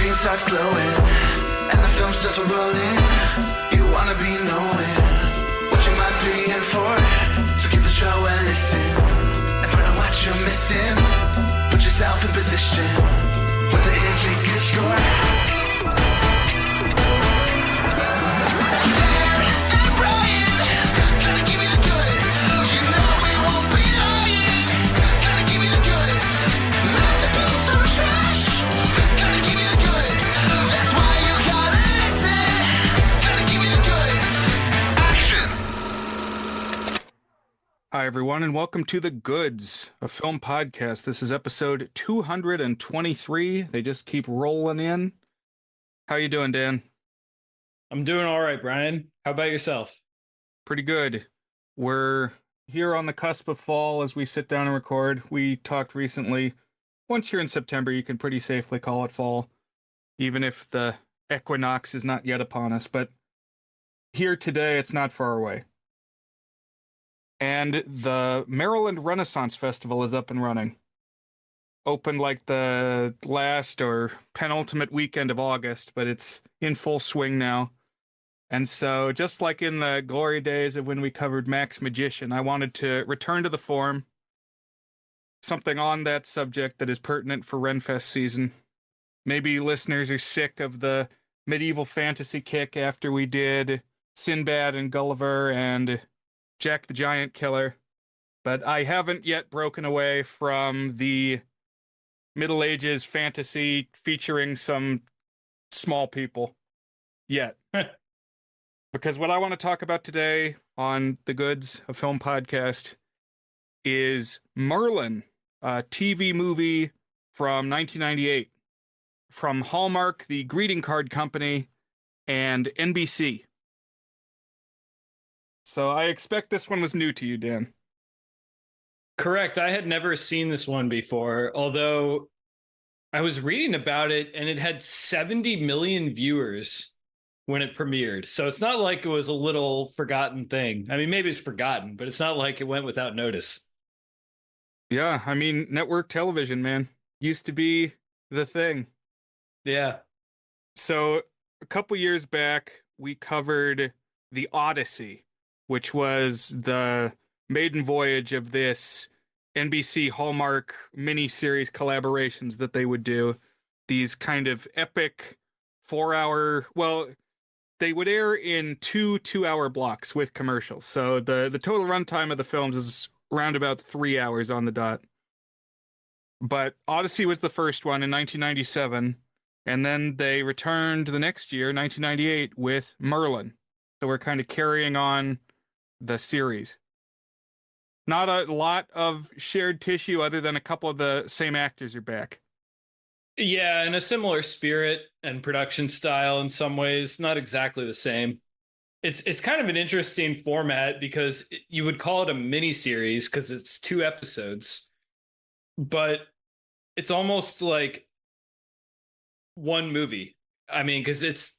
screen starts glowing, and the film starts rolling. You wanna be knowing what you might be in for. So give the show a listen and find out what you're missing. Put yourself in position for the easy good score. Hi, everyone, and welcome to The Goods, a film podcast. This is episode 223. They just keep rolling in. How you doing, Dan? I'm doing all right, Brian. How about yourself? Pretty good. We're here on the cusp of fall as we sit down and record. We talked recently, once you're in September, you can pretty safely call it fall, even if the equinox is not yet upon us. But here today, it's not far away. And the Maryland Renaissance Festival is up and running. Opened like the last or penultimate weekend of August, but it's in full swing now. And so, just like in the glory days of when we covered Max Magician, I wanted to return to the form. Something on that subject that is pertinent for Renfest season. Maybe listeners are sick of the medieval fantasy kick after we did Sinbad and Gulliver and Jack the Giant Killer, but I haven't yet broken away from the Middle Ages fantasy featuring some small people yet. Because what I want to talk about today on the Goods, a film podcast, is Merlin, a TV movie from 1998 from Hallmark, the greeting card company, and NBC. So I expect this one was new to you, Dan. Correct. I had never seen this one before, although I was reading about it and it had 70 million viewers when it premiered. So it's not like it was a little forgotten thing. I mean, maybe it's forgotten, but it's not like it went without notice. Yeah, I mean, network television, man, used to be the thing. Yeah. So a couple years back, we covered The Odyssey, which was the maiden voyage of this NBC Hallmark miniseries collaborations that they would do. These kind of epic 4-hour, well, they would air in two-hour blocks with commercials. So the total runtime of the films is around about 3 hours on the dot. But Odyssey was the first one in 1997, and then they returned the next year, 1998, with Merlin. So we're kind of carrying on the series. Not a lot of shared tissue other than a couple of the same actors are back. Yeah, in a similar spirit and production style in some ways, not exactly the same. It's kind of an interesting format because you would call it a mini series because it's 2 episodes, but it's almost like one movie. I mean, because it's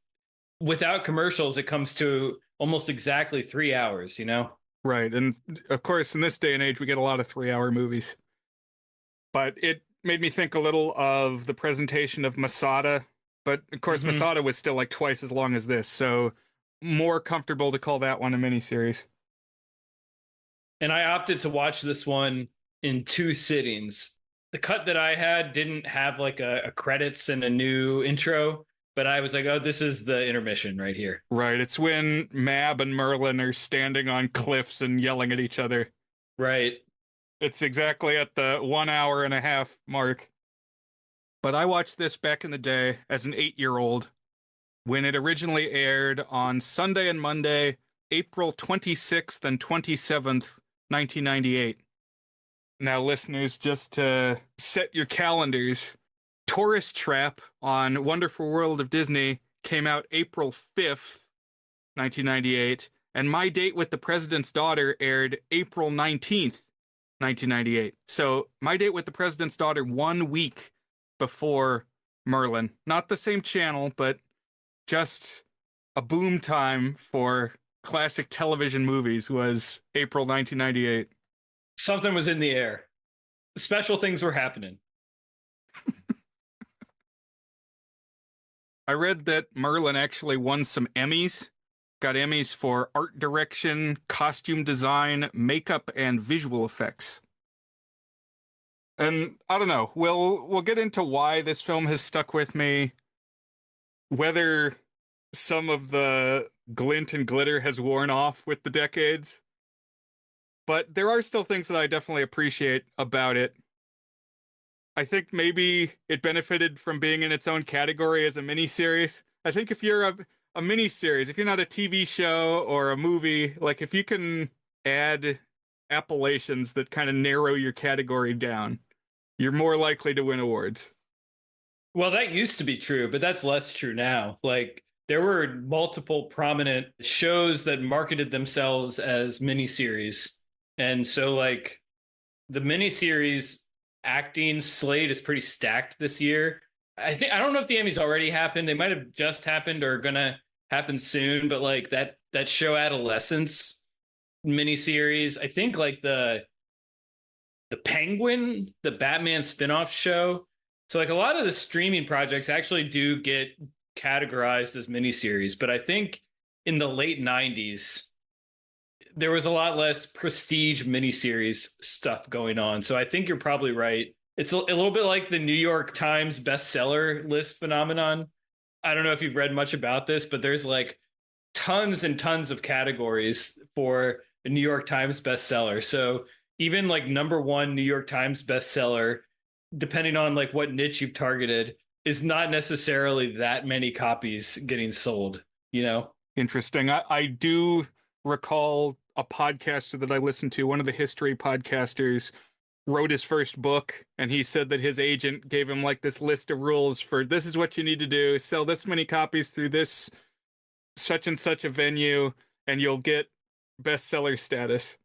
without commercials, it comes to almost exactly 3 hours, you know? Right, and of course, in this day and age, we get a lot of 3-hour movies. But it made me think a little of the presentation of Masada, but of course, Masada was still like twice as long as this, so more comfortable to call that one a miniseries. And I opted to watch this one in 2 sittings. The cut that I had didn't have like a credits and a new intro, but I was like, oh, this is the intermission right here. Right, it's when Mab and Merlin are standing on cliffs and yelling at each other. Right. It's exactly at the 1 hour and a half mark. But I watched this back in the day as an 8-year-old when it originally aired on Sunday and Monday, April 26th and 27th, 1998. Now, listeners, just to set your calendars, Tourist Trap on Wonderful World of Disney came out April 5th, 1998, and My Date with the President's Daughter aired April 19th, 1998. So My Date with the President's Daughter 1 week before Merlin. Not the same channel, but just a boom time for classic television movies was April 1998. Something was in the air. Special things were happening. I read that Merlin actually won some Emmys, got Emmys for art direction, costume design, makeup, and visual effects. And I don't know, we'll get into why this film has stuck with me, whether some of the glint and glitter has worn off with the decades. But there are still things that I definitely appreciate about it. I think maybe it benefited from being in its own category as a miniseries. I think if you're a miniseries, if you're not a TV show or a movie, like if you can add appellations that kind of narrow your category down, you're more likely to win awards. Well, that used to be true, but that's less true now. Like there were multiple prominent shows that marketed themselves as miniseries. And so like the miniseries acting slate is pretty stacked this year. I don't know if the Emmys already happened. They might have just happened or gonna happen soon, but like that show Adolescence miniseries, I think like the Penguin, the Batman spinoff show. So like a lot of the streaming projects actually do get categorized as miniseries, but I think in the late 90s there was a lot less prestige miniseries stuff going on. So I think you're probably right. It's a little bit like the New York Times bestseller list phenomenon. I don't know if you've read much about this, but there's like tons and tons of categories for a New York Times bestseller. So even like number one New York Times bestseller, depending on like what niche you've targeted, is not necessarily that many copies getting sold, you know? Interesting. I do recall a podcaster that I listened to, one of the history podcasters, wrote his first book, and he said that his agent gave him like this list of rules for this is what you need to do, sell this many copies through this such and such a venue, and you'll get bestseller status.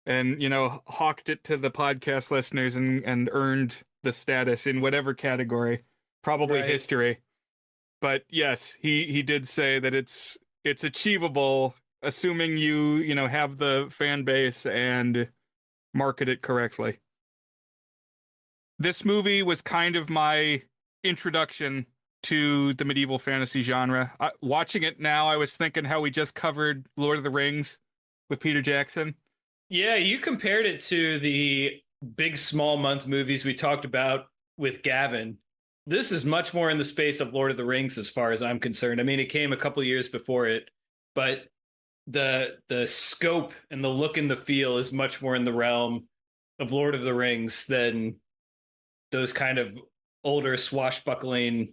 And, you know, hawked it to the podcast listeners and earned the status in whatever category, probably Right. history. But yes, he did say that it's achievable, assuming you know have the fan base and market it correctly. This movie was kind of my introduction to the medieval fantasy genre. Watching it now, I was thinking how we just covered Lord of the Rings with Peter Jackson. Yeah, you compared it to the big small month movies we talked about with Gavin. This is much more in the space of Lord of the Rings as far as I'm concerned. I mean, it came a couple years before it, but the scope and the look and the feel is much more in the realm of Lord of the Rings than those kind of older swashbuckling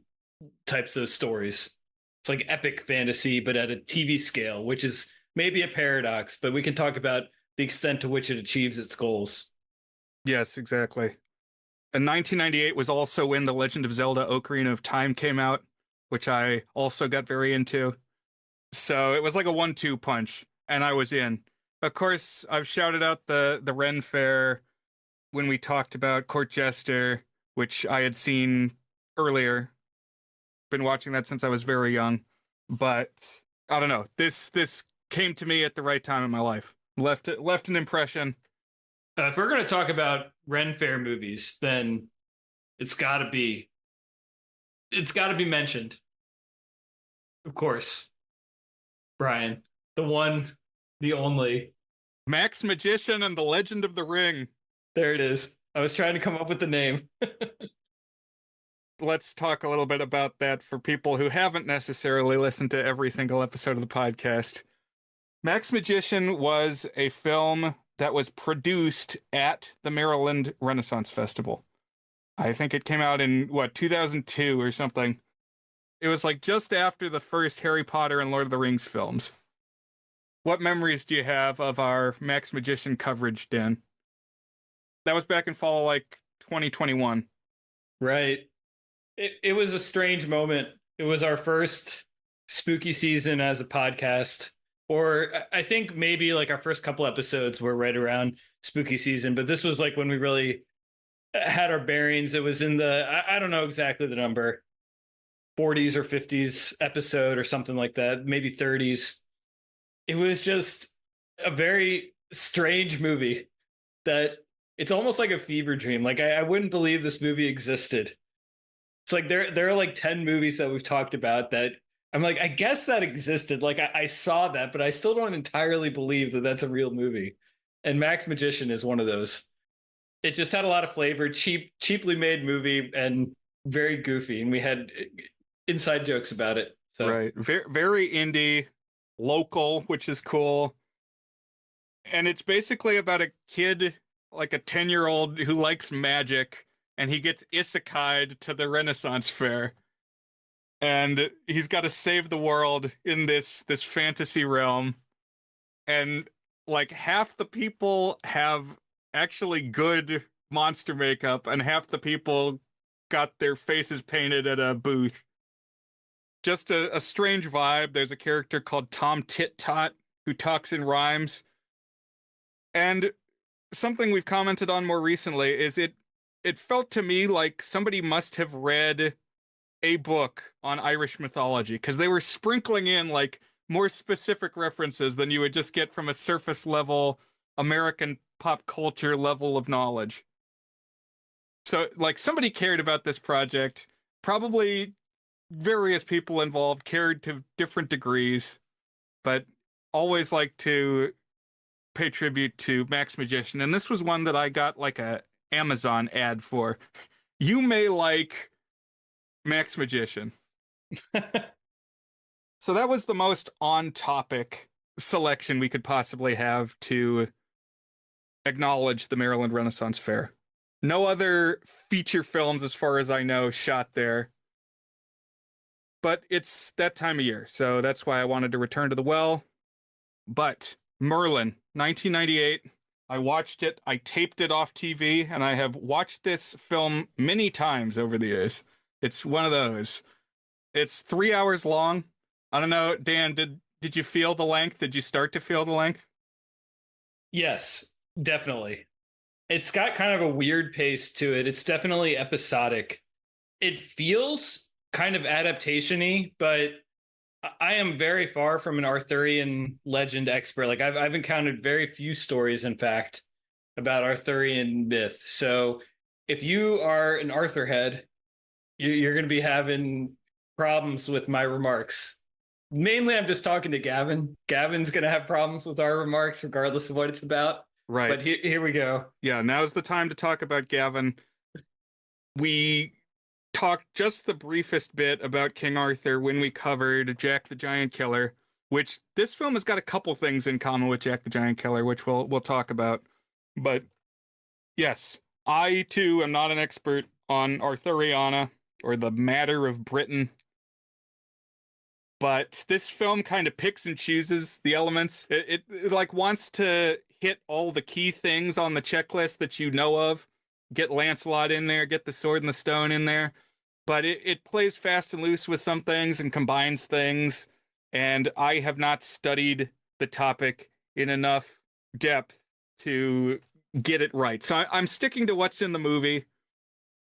types of stories. It's like epic fantasy, but at a TV scale, which is maybe a paradox, but we can talk about the extent to which it achieves its goals. Yes, exactly. And 1998 was also when The Legend of Zelda Ocarina of Time came out, which I also got very into. So it was like a 1-2 punch, and I was in. Of course, I've shouted out the Ren Fair when we talked about Court Jester, which I had seen earlier. Been watching that since I was very young. But I don't know. This came to me at the right time in my life. Left an impression. If we're going to talk about Ren Fair movies, then it's got to be mentioned. Of course, Brian, the one, the only Max Magician and the Legend of the Ring. There it is. I was trying to come up with the name. Let's talk a little bit about that for people who haven't necessarily listened to every single episode of the podcast. Max Magician was a film that was produced at the Maryland Renaissance Festival. I think it came out in, 2002 or something. It was like just after the first Harry Potter and Lord of the Rings films. What memories do you have of our Max Magician coverage, Dan? That was back in fall, like 2021. Right. It was a strange moment. It was our first spooky season as a podcast. Or I think maybe like our first couple episodes were right around spooky season, but this was like when we really had our bearings. It was in the, I don't know exactly the number, 40s or 50s episode or something like that, maybe 30s. It was just a very strange movie that it's almost like a fever dream. Like I wouldn't believe this movie existed. It's like there are like 10 movies that we've talked about that I'm like, I guess that existed. Like I saw that, but I still don't entirely believe that that's a real movie. And Max Magician is one of those. It just had a lot of flavor, cheaply made movie, and very goofy. And we had inside jokes about it. So Right. Very, very indie, local, which is cool. And it's basically about a kid, like a 10-year-old who likes magic, and he gets isekai'd to the Renaissance fair. And he's got to save the world in this fantasy realm. And like half the people have actually good monster makeup, and half the people got their faces painted at a booth. Just a strange vibe. There's a character called Tom Tit Tot who talks in rhymes. And something we've commented on more recently is it felt to me like somebody must have read a book on Irish mythology, because they were sprinkling in like more specific references than you would just get from a surface level American pop culture level of knowledge. So like somebody cared about this project, probably various people involved cared to different degrees, but always like to pay tribute to Max Magician. And this was one that I got like a Amazon ad for. You may like Max Magician. So that was the most on topic selection we could possibly have to acknowledge the Maryland Renaissance Fair. No other feature films, as far as I know, shot there. But it's that time of year, so that's why I wanted to return to the well. But Merlin, 1998, I watched it, I taped it off TV, and I have watched this film many times over the years. It's one of those. It's 3 hours long. I don't know, Dan, did you feel the length? Did you start to feel the length? yes, definitely. It's got kind of a weird pace to it. It's definitely episodic. It feels kind of adaptation-y, but I am very far from an Arthurian legend expert. Like I've encountered very few stories, in fact, about Arthurian myth. So if you are an Arthur head, you're going to be having problems with my remarks. Mainly, I'm just talking to Gavin. Gavin's going to have problems with our remarks, regardless of what it's about. Right. But here we go. Yeah, now's the time to talk about Gavin. We talked just the briefest bit about King Arthur when we covered Jack the Giant Killer, which this film has got a couple things in common with Jack the Giant Killer, which we'll talk about. But yes, I too am not an expert on Arthuriana or the matter of Britain. But this film kind of picks and chooses the elements. It like wants to hit all the key things on the checklist that you know of. Get Lancelot in there, get the sword and the stone in there. But it plays fast and loose with some things and combines things. And I have not studied the topic in enough depth to get it right. So I'm sticking to what's in the movie.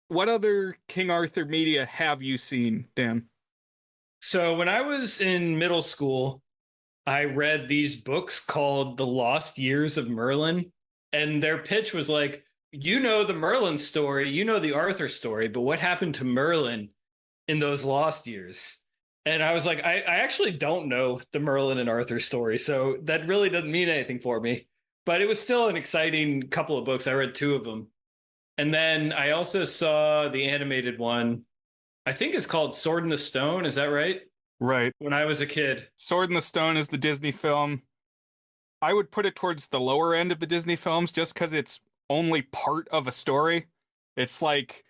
What other King Arthur media have you seen, Dan? So when I was in middle school, I read these books called The Lost Years of Merlin. And their pitch was like, you know the Merlin story, you know the Arthur story, but what happened to Merlin in those lost years? And I was like, I actually don't know the Merlin and Arthur story, so that really doesn't mean anything for me. But it was still an exciting couple of books. I read two of them. And then I also saw the animated one. I think it's called Sword in the Stone. Is that right? Right. When I was a kid. Sword in the Stone is the Disney film. I would put it towards the lower end of the Disney films just because it's only part of a story. It's like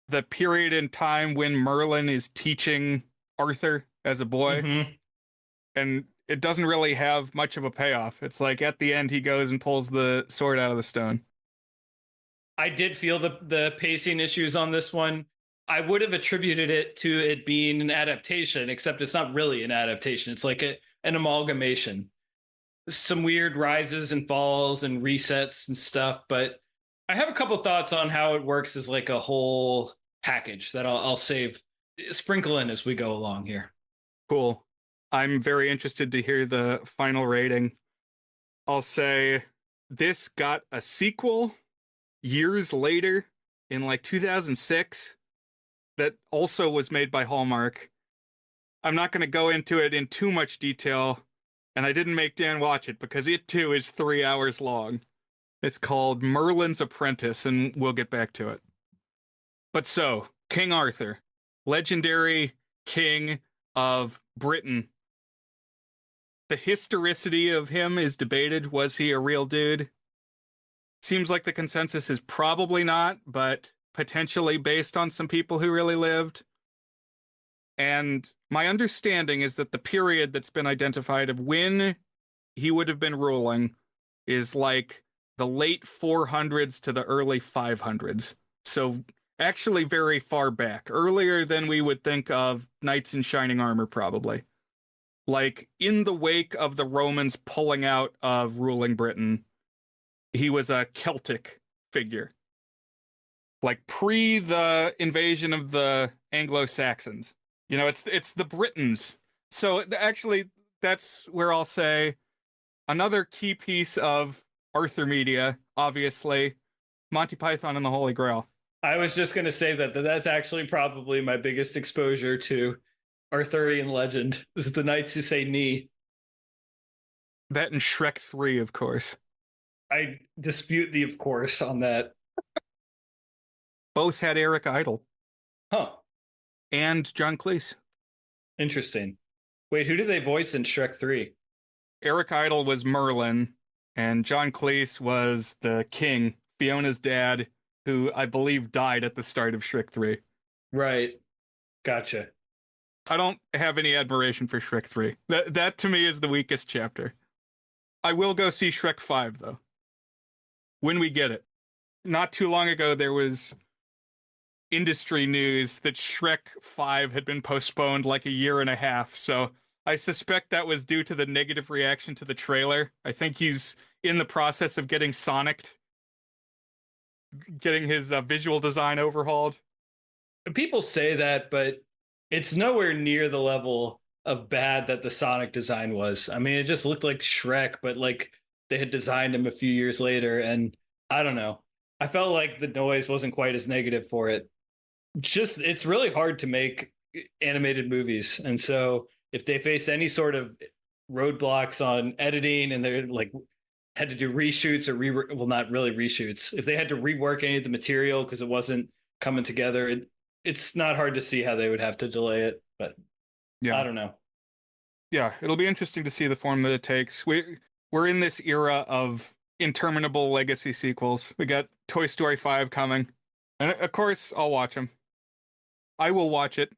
the period in time when Merlin is teaching Arthur as a boy. Mm-hmm. And it doesn't really have much of a payoff. It's like at the end he goes and pulls the sword out of the stone. I did feel the pacing issues on this one. I would have attributed it to it being an adaptation, except it's not really an adaptation. It's like an amalgamation. Some weird rises and falls and resets and stuff. But I have a couple thoughts on how it works as like a whole package that I'll sprinkle in as we go along here. Cool. I'm very interested to hear the final rating. I'll say this got a sequel years later in like 2006. that also was made by Hallmark. I'm not going to go into it in too much detail, and I didn't make Dan watch it because it too is 3 hours long. It's called Merlin's Apprentice, and we'll get back to it. But so, King Arthur, legendary king of Britain. The historicity of him is debated. Was he a real dude? Seems like the consensus is probably not, but potentially based on some people who really lived. And my understanding is that the period that's been identified of when he would have been ruling is like the late 400s to the early 500s. So actually very far back, earlier than we would think of knights in shining armor, probably. Like in the wake of the Romans pulling out of ruling Britain, he was a Celtic figure. Like pre the invasion of the Anglo-Saxons. You know, it's the Britons. So actually, that's where I'll say another key piece of Arthur media, obviously, Monty Python and the Holy Grail. I was just going to say that's actually probably my biggest exposure to Arthurian legend. This is the Knights Who Say Knee. That and Shrek 3, of course. I dispute the of course on that. Both had Eric Idle. Huh. And John Cleese. Interesting. Wait, who did they voice in Shrek 3? Eric Idle was Merlin, and John Cleese was the king, Fiona's dad, who I believe died at the start of Shrek 3. Right. Gotcha. I don't have any admiration for Shrek 3. That to me is the weakest chapter. I will go see Shrek 5, though. When we get it. Not too long ago, there was industry news that Shrek 5 had been postponed like a year and a half, so I suspect that was due to the negative reaction to the trailer. I think he's in the process of getting Sonic'd, getting his visual design overhauled. People say that, but it's nowhere near the level of bad that the Sonic design was. I mean, it just looked like Shrek, but like they had designed him a few years later, and I don't know. I felt like the noise wasn't quite as negative for it. It's really hard to make animated movies, and so if they face any sort of roadblocks on editing and they're like had to do reshoots or well, not really reshoots, if they had to rework any of the material because it wasn't coming together, it's not hard to see how they would have to delay it. But yeah, I don't know. Yeah, it'll be interesting to see the form that it takes. We're in this era of interminable legacy sequels. We got Toy Story 5 coming, and of course I'll watch them. I will watch it,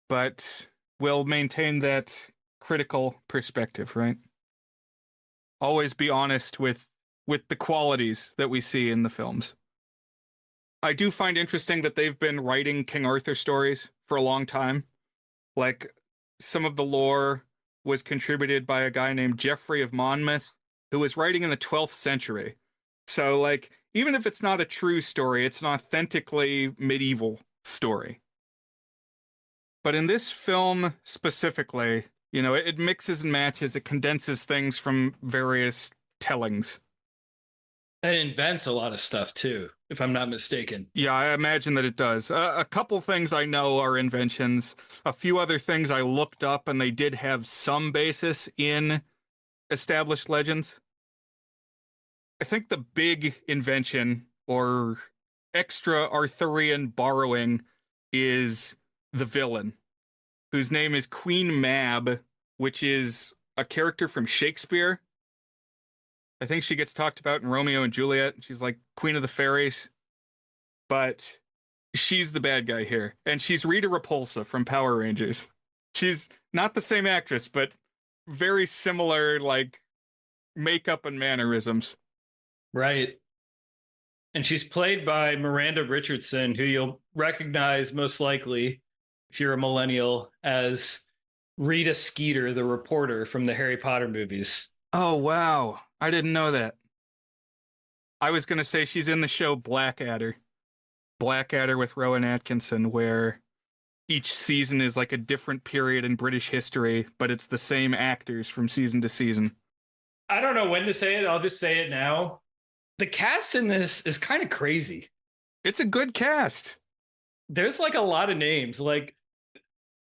but we'll maintain that critical perspective, right? Always be honest with the qualities that we see in the films. I do find interesting that they've been writing King Arthur stories for a long time. Like, some of the lore was contributed by a guy named Geoffrey of Monmouth, who was writing in the 12th century. So, like, even if it's not a true story, it's an authentically medieval story. But in this film specifically, you know, it mixes and matches, it condenses things from various tellings. It invents a lot of stuff too, if I'm not mistaken. Yeah, I imagine that it does. A couple things I know are inventions. A few other things I looked up, and they did have some basis in established legends. I think the big invention or extra Arthurian borrowing is the villain, whose name is Queen Mab, which is a character from Shakespeare. I think she gets talked about in Romeo and Juliet. She's like Queen of the Fairies. But she's the bad guy here. And she's Rita Repulsa from Power Rangers. She's not the same actress, but very similar, like, makeup and mannerisms. Right. And she's played by Miranda Richardson, who you'll recognize most likely, if you're a millennial, as Rita Skeeter, the reporter from the Harry Potter movies. Oh, wow. I didn't know that. I was going to say she's in the show Blackadder. Blackadder with Rowan Atkinson, where each season is like a different period in British history, but it's the same actors from season to season. I don't know when to say it. I'll just say it now. The cast in this is kind of crazy. It's a good cast. There's like a lot of names, like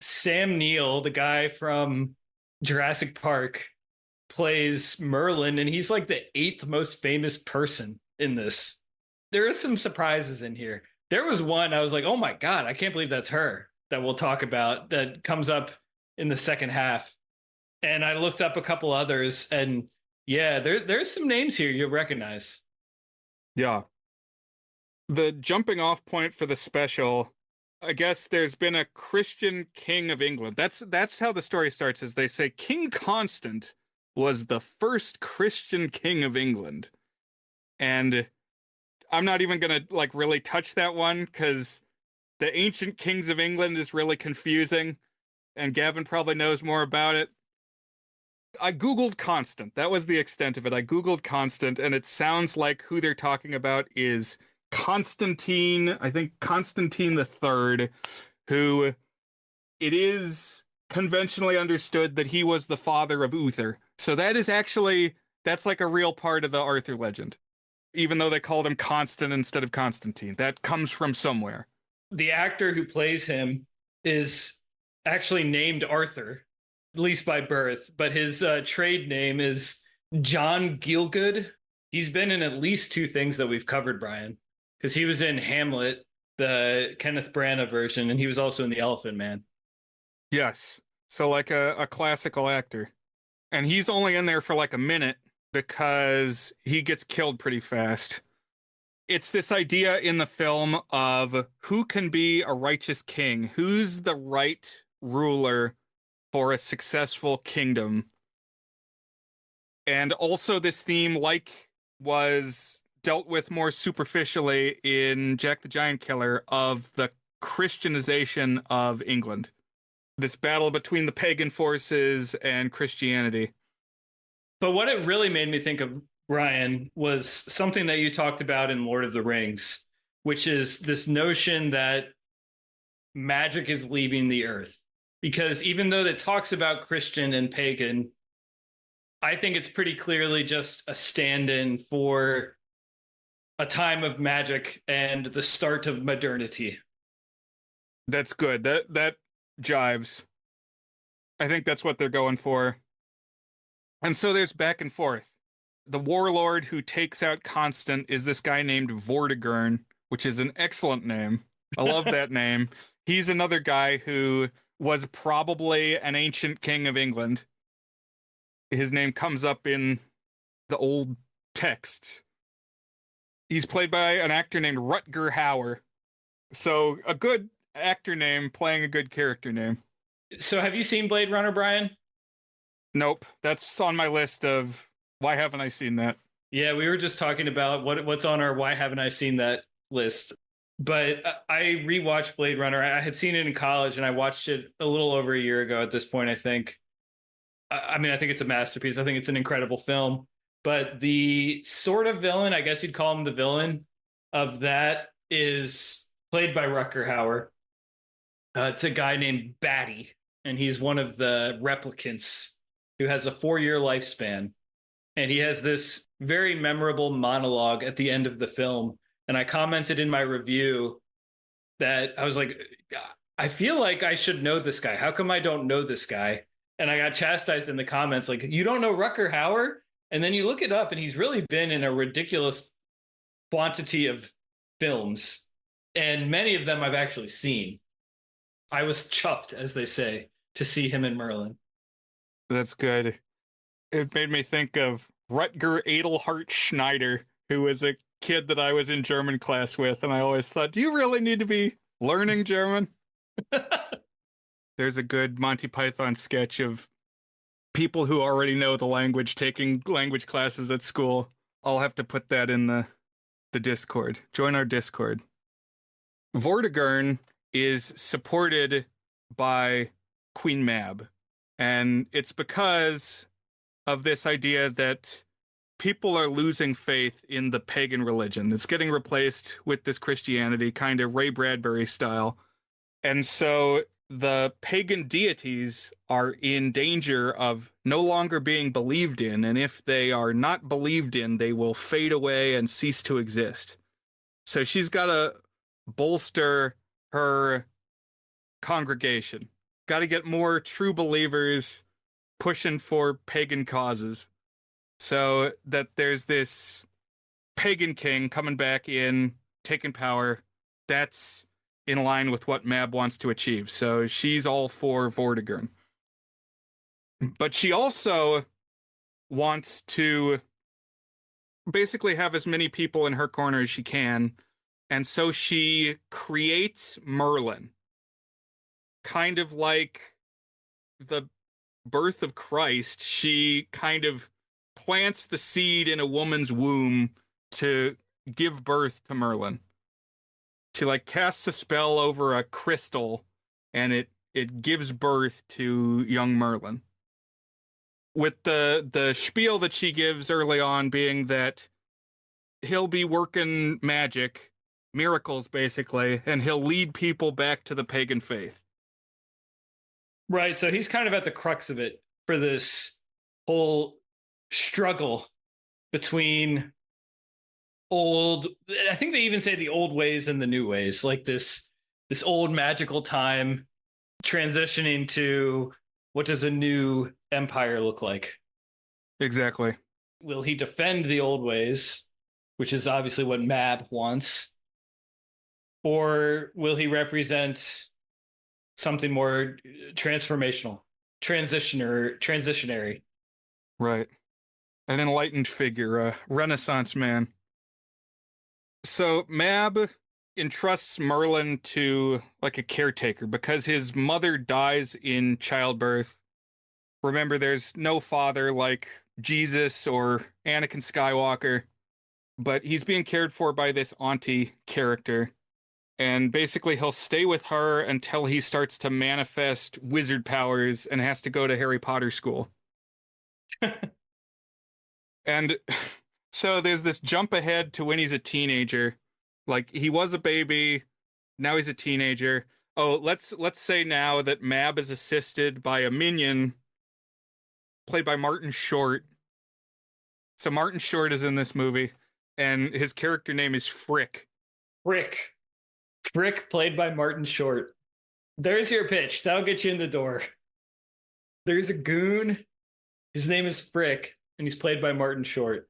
Sam Neill, the guy from Jurassic Park, plays Merlin, and he's like the eighth most famous person in this. There are some surprises in here. There was one I was like, oh my God, I can't believe that's her that we'll talk about that comes up in the second half. And I looked up a couple others, and yeah, there's some names here you'll recognize. Yeah. The jumping off point for the special, I guess there's been a Christian king of England. That's how the story starts, is they say King Constant was the first Christian king of England. And I'm not even gonna like really touch that one because the ancient kings of England is really confusing, and Gavin probably knows more about it. I Googled Constant. That was the extent of it. I Googled Constant, and it sounds like who they're talking about is Constantine, I think Constantine the Third, who it is conventionally understood that he was the father of Uther. So that is actually, that's like a real part of the Arthur legend. Even though they called him Constant instead of Constantine. That comes from somewhere. The actor who plays him is actually named Arthur, at least by birth, but his trade name is John Gielgud. He's been in at least two things that we've covered, Brian, because he was in Hamlet, the Kenneth Branagh version, and he was also in The Elephant Man. Yes. So like a classical actor. And he's only in there for like a minute because he gets killed pretty fast. It's this idea in the film of who can be a righteous king, who's the right ruler for a successful kingdom. And also this theme, like was dealt with more superficially in Jack the Giant Killer, of the Christianization of England. This battle between the pagan forces and Christianity. But what it really made me think of, Ryan, was something that you talked about in Lord of the Rings, which is this notion that magic is leaving the earth. Because even though it talks about Christian and pagan, I think it's pretty clearly just a stand-in for a time of magic and the start of modernity. That's good. That jives. I think that's what they're going for. And so there's back and forth. The warlord who takes out Constant is this guy named Vortigern, which is an excellent name. I love that name. He's another guy who was probably an ancient king of England. His name comes up in the old texts. He's played by an actor named Rutger Hauer. So a good actor name playing a good character name. So have you seen Blade Runner, Brian? Nope. That's on my list of why haven't I seen that? Yeah, we were just talking about what's on our why haven't I seen that list. But I rewatched Blade Runner. I had seen it in college and I watched it a little over a year ago at this point, I think. I mean, I think it's a masterpiece. I think it's an incredible film. But the sort of villain, I guess you'd call him the villain of that, is played by Rutger Hauer. It's a guy named Batty, and he's one of the replicants who has a 4-year lifespan. And he has this very memorable monologue at the end of the film. And I commented in my review that I was like, I feel like I should know this guy. How come I don't know this guy? And I got chastised in the comments, like, you don't know Rutger Hauer? And then you look it up, and he's really been in a ridiculous quantity of films. And many of them I've actually seen. I was chuffed, as they say, to see him in Merlin. That's good. It made me think of Rutger Adelhart Schneider, who was a kid that I was in German class with, and I always thought, do you really need to be learning German? There's a good Monty Python sketch of people who already know the language taking language classes at school. I'll have to put that in the Discord. Join our Discord. Vortigern is supported by Queen Mab, and it's because of this idea that people are losing faith in the pagan religion. It's getting replaced with this Christianity, kind of Ray Bradbury style. And so the pagan deities are in danger of no longer being believed in, and if they are not believed in, they will fade away and cease to exist. So she's got to bolster her congregation. Got to get more true believers pushing for pagan causes. So that there's this pagan king coming back in, taking power. That's in line with what Mab wants to achieve. So she's all for Vortigern. But she also wants to basically have as many people in her corner as she can. And so she creates Merlin, kind of like the birth of Christ. She kind of plants the seed in a woman's womb to give birth to Merlin. She like casts a spell over a crystal and it gives birth to young Merlin. With the spiel that she gives early on being that he'll be working magic, miracles basically, and he'll lead people back to the pagan faith. Right. So he's kind of at the crux of it for this whole struggle between old, I think they even say the old ways and the new ways, like this old magical time transitioning to what does a new empire look like? Exactly. Will he defend the old ways, which is obviously what Mab wants? Or will he represent something more transformational, transitionary? Right. An enlightened figure, a Renaissance man. So Mab entrusts Merlin to like a caretaker because his mother dies in childbirth. Remember, there's no father like Jesus or Anakin Skywalker, but he's being cared for by this auntie character. And basically, he'll stay with her until he starts to manifest wizard powers and has to go to Harry Potter school. And so there's this jump ahead to when he's a teenager. Like he was a baby, now he's a teenager. Oh, let's say now that Mab is assisted by a minion played by Martin Short. So Martin Short is in this movie, and his character name is Frick. Frick, played by Martin Short. There's your pitch. That'll get you in the door. There's a goon. His name is Frick, and he's played by Martin Short.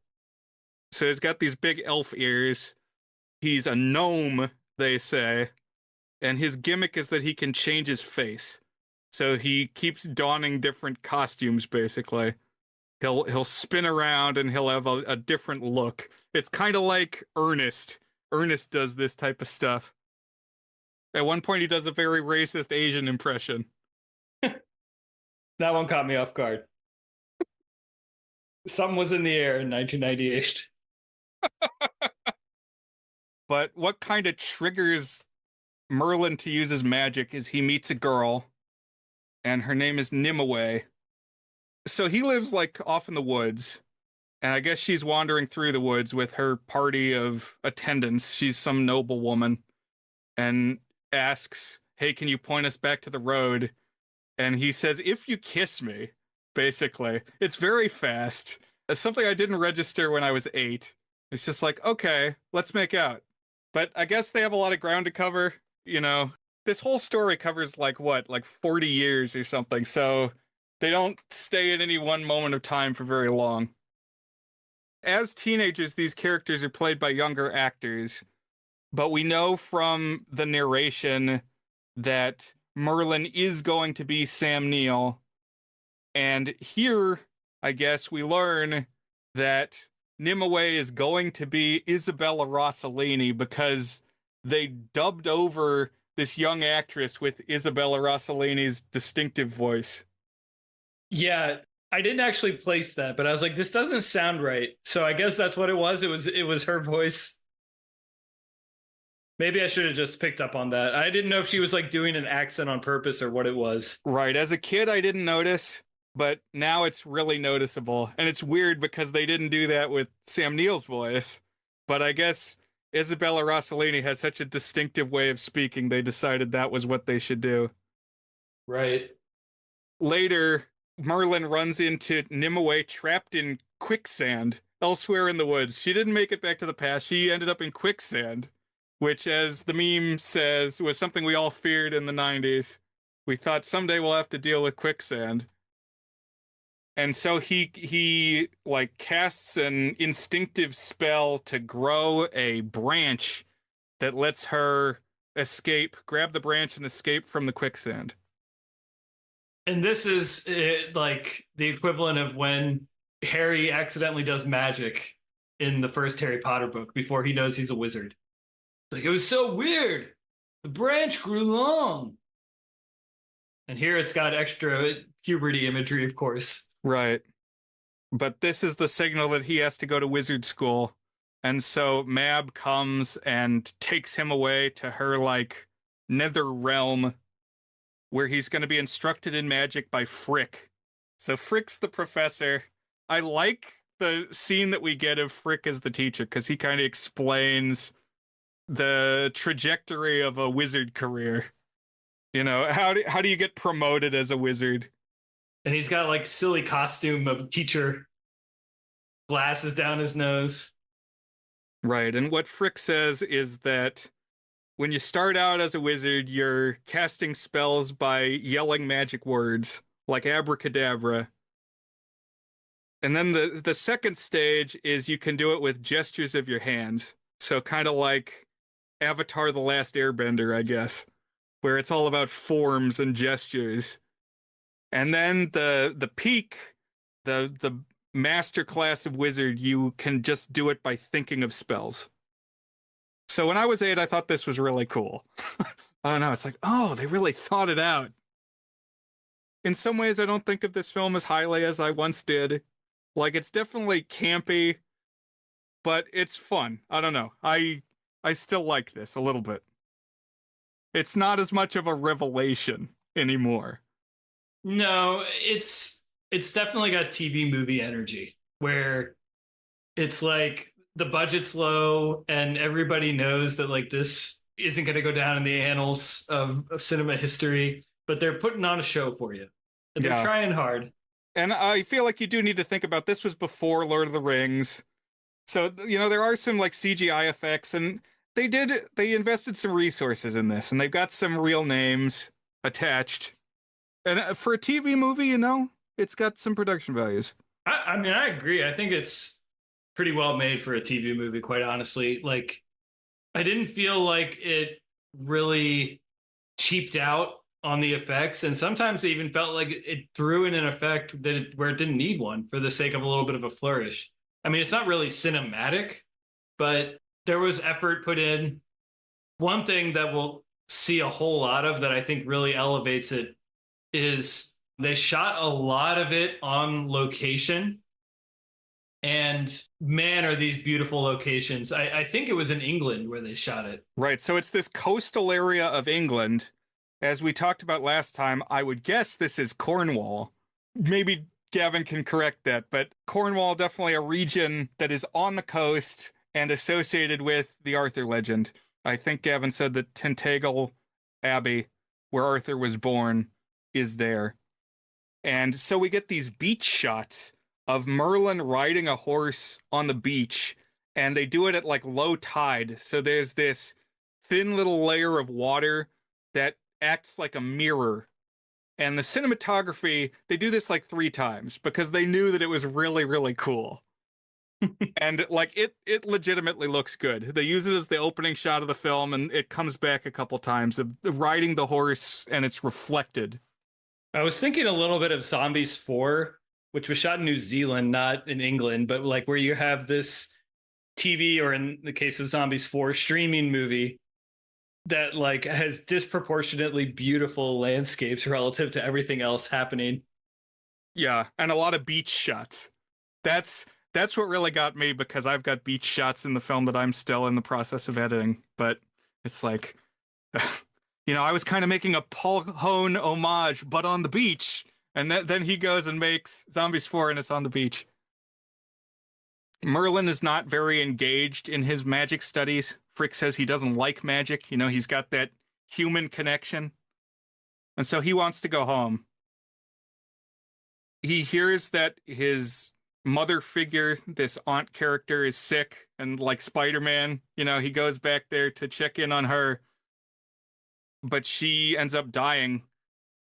So he's got these big elf ears. He's a gnome, they say. And his gimmick is that he can change his face. So he keeps donning different costumes, basically. He'll spin around and he'll have a different look. It's kind of like Ernest. Ernest does this type of stuff. At one point, he does a very racist Asian impression. That one caught me off guard. Something was in the air in 1998. But what kind of triggers Merlin to use his magic is he meets a girl, and her name is Nimue. So he lives like off in the woods, and I guess she's wandering through the woods with her party of attendants. She's some noble woman, and asks, "Hey, can you point us back to the road?" And he says, "If you kiss me," basically. It's very fast. It's something I didn't register when I was 8. It's just like, okay, let's make out. But I guess they have a lot of ground to cover, you know. This whole story covers like 40 years or something, so they don't stay at any one moment of time for very long. As teenagers, these characters are played by younger actors, but we know from the narration that Merlin is going to be Sam Neill. And here, I guess, we learn that Nimue is going to be Isabella Rossellini because they dubbed over this young actress with Isabella Rossellini's distinctive voice. Yeah, I didn't actually place that, but I was like, this doesn't sound right. So I guess that's what it was. It was her voice. Maybe I should have just picked up on that. I didn't know if she was like doing an accent on purpose or what it was. Right. As a kid, I didn't notice, but now it's really noticeable. And it's weird because they didn't do that with Sam Neill's voice. But I guess Isabella Rossellini has such a distinctive way of speaking, they decided that was what they should do. Right. Later, Merlin runs into Nimue trapped in quicksand elsewhere in the woods. She didn't make it back to the past. She ended up in quicksand. which, as the meme says, was something we all feared in the 90s. We thought someday we'll have to deal with quicksand. And so he like casts an instinctive spell to grow a branch that lets her grab the branch and escape from the quicksand. And this is like the equivalent of when Harry accidentally does magic in the first Harry Potter book before he knows he's a wizard. Like, it was so weird. The branch grew long. And here it's got extra puberty imagery, of course. Right. But this is the signal that he has to go to wizard school. And so Mab comes and takes him away to her, like, nether realm where he's going to be instructed in magic by Frick. So Frick's the professor. I like the scene that we get of Frick as the teacher because he kind of explains the trajectory of a wizard career. You know, how do you get promoted as a wizard? And he's got like silly costume of teacher, glasses down his nose. Right, and what Frick says is that when you start out as a wizard, you're casting spells by yelling magic words like abracadabra. And then the second stage is you can do it with gestures of your hands. So kind of like Avatar: The Last Airbender, I guess, where it's all about forms and gestures. And then the peak, the master class of wizard, you can just do it by thinking of spells. So when I was 8, I thought this was really cool. Oh no, it's like, oh, they really thought it out. In some ways, I don't think of this film as highly as I once did. Like, it's definitely campy, but it's fun. I don't know. I still like this a little bit. It's not as much of a revelation anymore. No, it's definitely got TV movie energy where it's like the budget's low and everybody knows that like this isn't going to go down in the annals of cinema history, but they're putting on a show for you. And they're trying hard. And I feel like you do need to think about this was before Lord of the Rings. So, you know, there are some like CGI effects and they invested some resources in this and they've got some real names attached. And for a TV movie, you know, it's got some production values. I mean, I agree. I think it's pretty well made for a TV movie, quite honestly. Like, I didn't feel like it really cheaped out on the effects. And sometimes they even felt like it threw in an effect where it didn't need one for the sake of a little bit of a flourish. I mean, it's not really cinematic, but there was effort put in. One thing that we'll see a whole lot of that I think really elevates it is they shot a lot of it on location. And man, are these beautiful locations. I think it was in England where they shot it. Right. So it's this coastal area of England. As we talked about last time, I would guess this is Cornwall. Maybe Gavin can correct that, but Cornwall, definitely a region that is on the coast and associated with the Arthur legend. I think Gavin said that Tintagel Abbey, where Arthur was born, is there. And so we get these beach shots of Merlin riding a horse on the beach, and they do it at like low tide. So there's this thin little layer of water that acts like a mirror. And the cinematography, they do this like 3 times because they knew that it was really, really cool. And like it legitimately looks good. They use it as the opening shot of the film, and it comes back a couple times of riding the horse, and it's reflected. I was thinking a little bit of Zombies 4, which was shot in New Zealand, not in England, but like where you have this TV, or in the case of Zombies 4, streaming movie that like has disproportionately beautiful landscapes relative to everything else happening. Yeah, and a lot of beach shots. That's what really got me, because I've got beach shots in the film that I'm still in the process of editing. But it's like, you know, I was kind of making a Paul Hone homage, but on the beach. And then he goes and makes Zombies 4, and it's on the beach. Merlin is not very engaged in his magic studies. Frick says he doesn't like magic. You know, he's got that human connection. And so he wants to go home. He hears that his mother figure, this aunt character, is sick, and like Spider-Man, he goes back there to check in on her, but she ends up dying,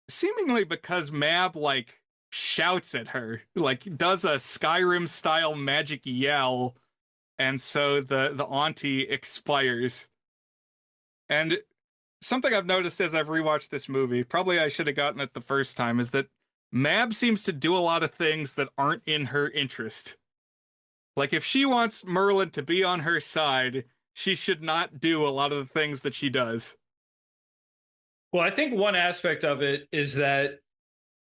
seemingly because Mab like shouts at her, like does a Skyrim style magic yell, and so the auntie expires. And something I've noticed as I've rewatched this movie, probably I should have gotten it the first time, is that Mab seems to do a lot of things that aren't in her interest. Like if she wants Merlin to be on her side, she should not do a lot of the things that she does. Well, I think one aspect of it is that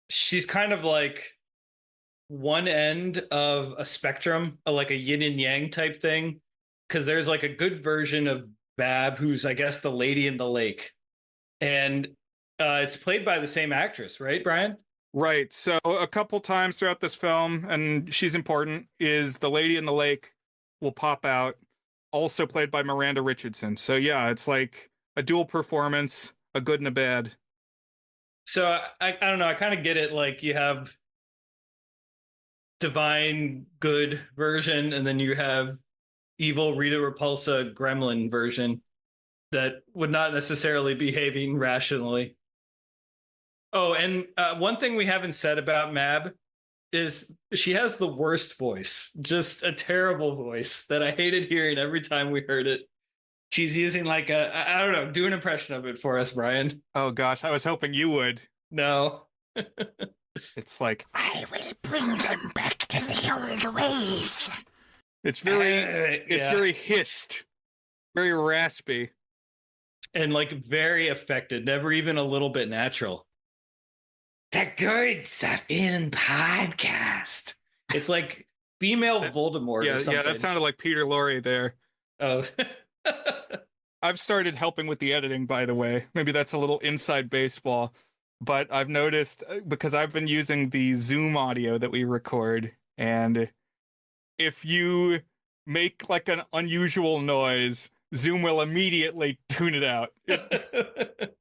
she's kind of like one end of a spectrum, like a yin and yang type thing. Because there's like a good version of Bab, who's, I guess, the lady in the lake. And it's played by the same actress, right, Brian? Right. So a couple times throughout this film, and she's important, is the lady in the lake will pop out, also played by Miranda Richardson. So yeah, it's like a dual performance, a good and a bad. So I don't know. I kind of get it. Like you have divine good version, and then you have evil Rita Repulsa gremlin version that would not necessarily behaving rationally. Oh, and one thing we haven't said about Mab is she has the worst voice, just a terrible voice that I hated hearing every time we heard it. She's using like I don't know, do an impression of it for us, Brian. Oh gosh, I was hoping you would. No. It's like, I will bring them back to the old ways. it's very hissed, very raspy. And like very affected, never even a little bit natural. The Good Sapien podcast. It's like female Voldemort or something. Yeah, that sounded like Peter Lorre there. Oh. I've started helping with the editing, by the way. Maybe that's a little inside baseball. But I've noticed, because I've been using the Zoom audio that we record, and if you make like an unusual noise, Zoom will immediately tune it out.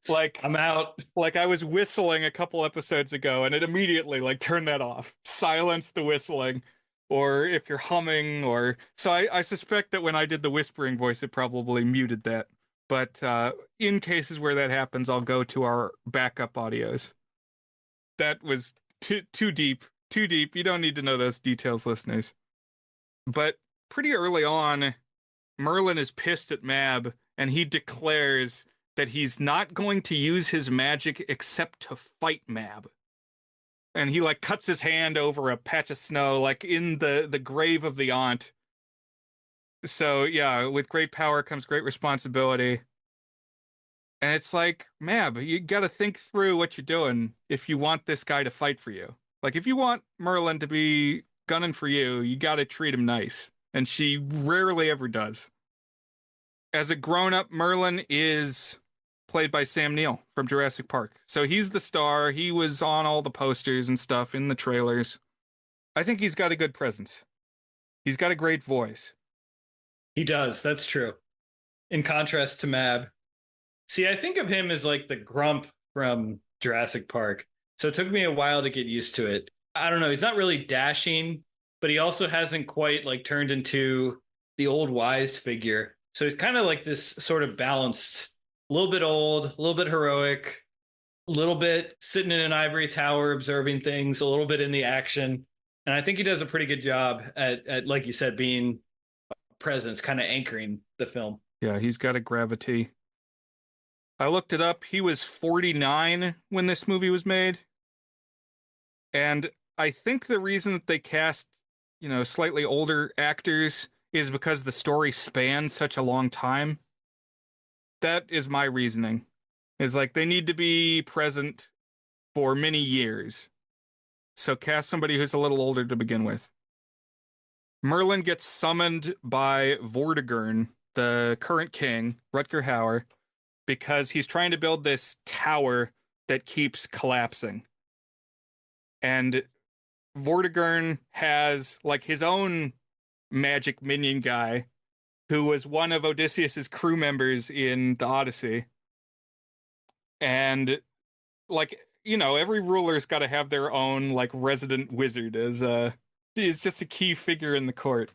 Like I'm out. Like I was whistling a couple episodes ago, and it immediately like turned that off, silence the whistling. Or if you're humming, or so I suspect that when I did the whispering voice, it probably muted that. But in cases where that happens, I'll go to our backup audios. That was too deep. Too deep. You don't need to know those details, listeners. But pretty early on, Merlin is pissed at Mab, and he declares that he's not going to use his magic except to fight Mab. And he like cuts his hand over a patch of snow, like in the grave of the aunt. So yeah, with great power comes great responsibility. And it's like, Mab, you got to think through what you're doing if you want this guy to fight for you. Like if you want Merlin to be gunning for you, you got to treat him nice. And she rarely ever does. As a grown-up, Merlin is played by Sam Neill from Jurassic Park. So he's the star. He was on all the posters and stuff in the trailers. I think he's got a good presence. He's got a great voice. He does. That's true. In contrast to Mab. See, I think of him as like the grump from Jurassic Park. So it took me a while to get used to it. I don't know. He's not really dashing, but he also hasn't quite like turned into the old wise figure. So he's kind of like this sort of balanced, a little bit old, a little bit heroic, a little bit sitting in an ivory tower observing things, a little bit in the action. And I think he does a pretty good job at like you said, being a presence, kind of anchoring the film. Yeah, he's got a gravity. I looked it up. He was 49 when this movie was made. And I think the reason that they cast, slightly older actors is because the story spans such a long time. That is my reasoning. Is like they need to be present for many years. So cast somebody who's a little older to begin with. Merlin gets summoned by Vortigern, the current king, Rutger Hauer, because he's trying to build this tower that keeps collapsing. And Vortigern has like his own magic minion guy who was one of Odysseus's crew members in the Odyssey. And like, every ruler's got to have their own like resident wizard, as is just a key figure in the court.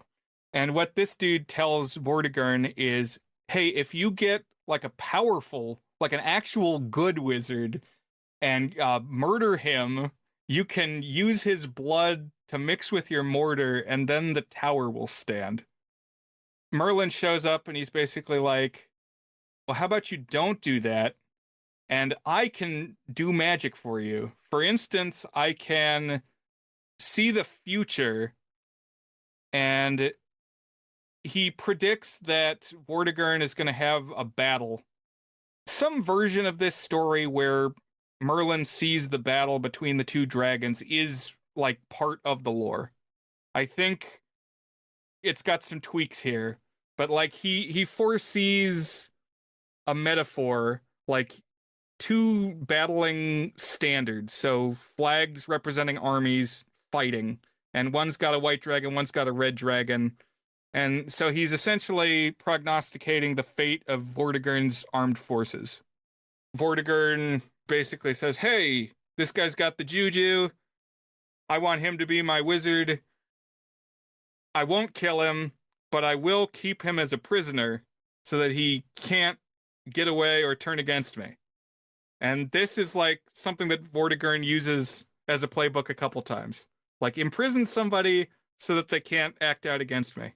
And what this dude tells Vortigern is, hey, if you get like a powerful, like an actual good wizard and murder him, you can use his blood to mix with your mortar, and then the tower will stand. Merlin shows up and he's basically like, well, how about you don't do that? And I can do magic for you. For instance, I can see the future, and he predicts that Vortigern is going to have a battle. Some version of this story where Merlin sees the battle between the two dragons is like part of the lore. I think it's got some tweaks here, but like he foresees a metaphor like two battling standards, so flags representing armies fighting, and one's got a white dragon, one's got a red dragon, and so he's essentially prognosticating the fate of Vortigern's armed forces. Vortigern basically says, hey, this guy's got the juju. I want him to be my wizard. I won't kill him, but I will keep him as a prisoner so that he can't get away or turn against me. And this is like something that Vortigern uses as a playbook a couple times. Like imprison somebody so that they can't act out against me.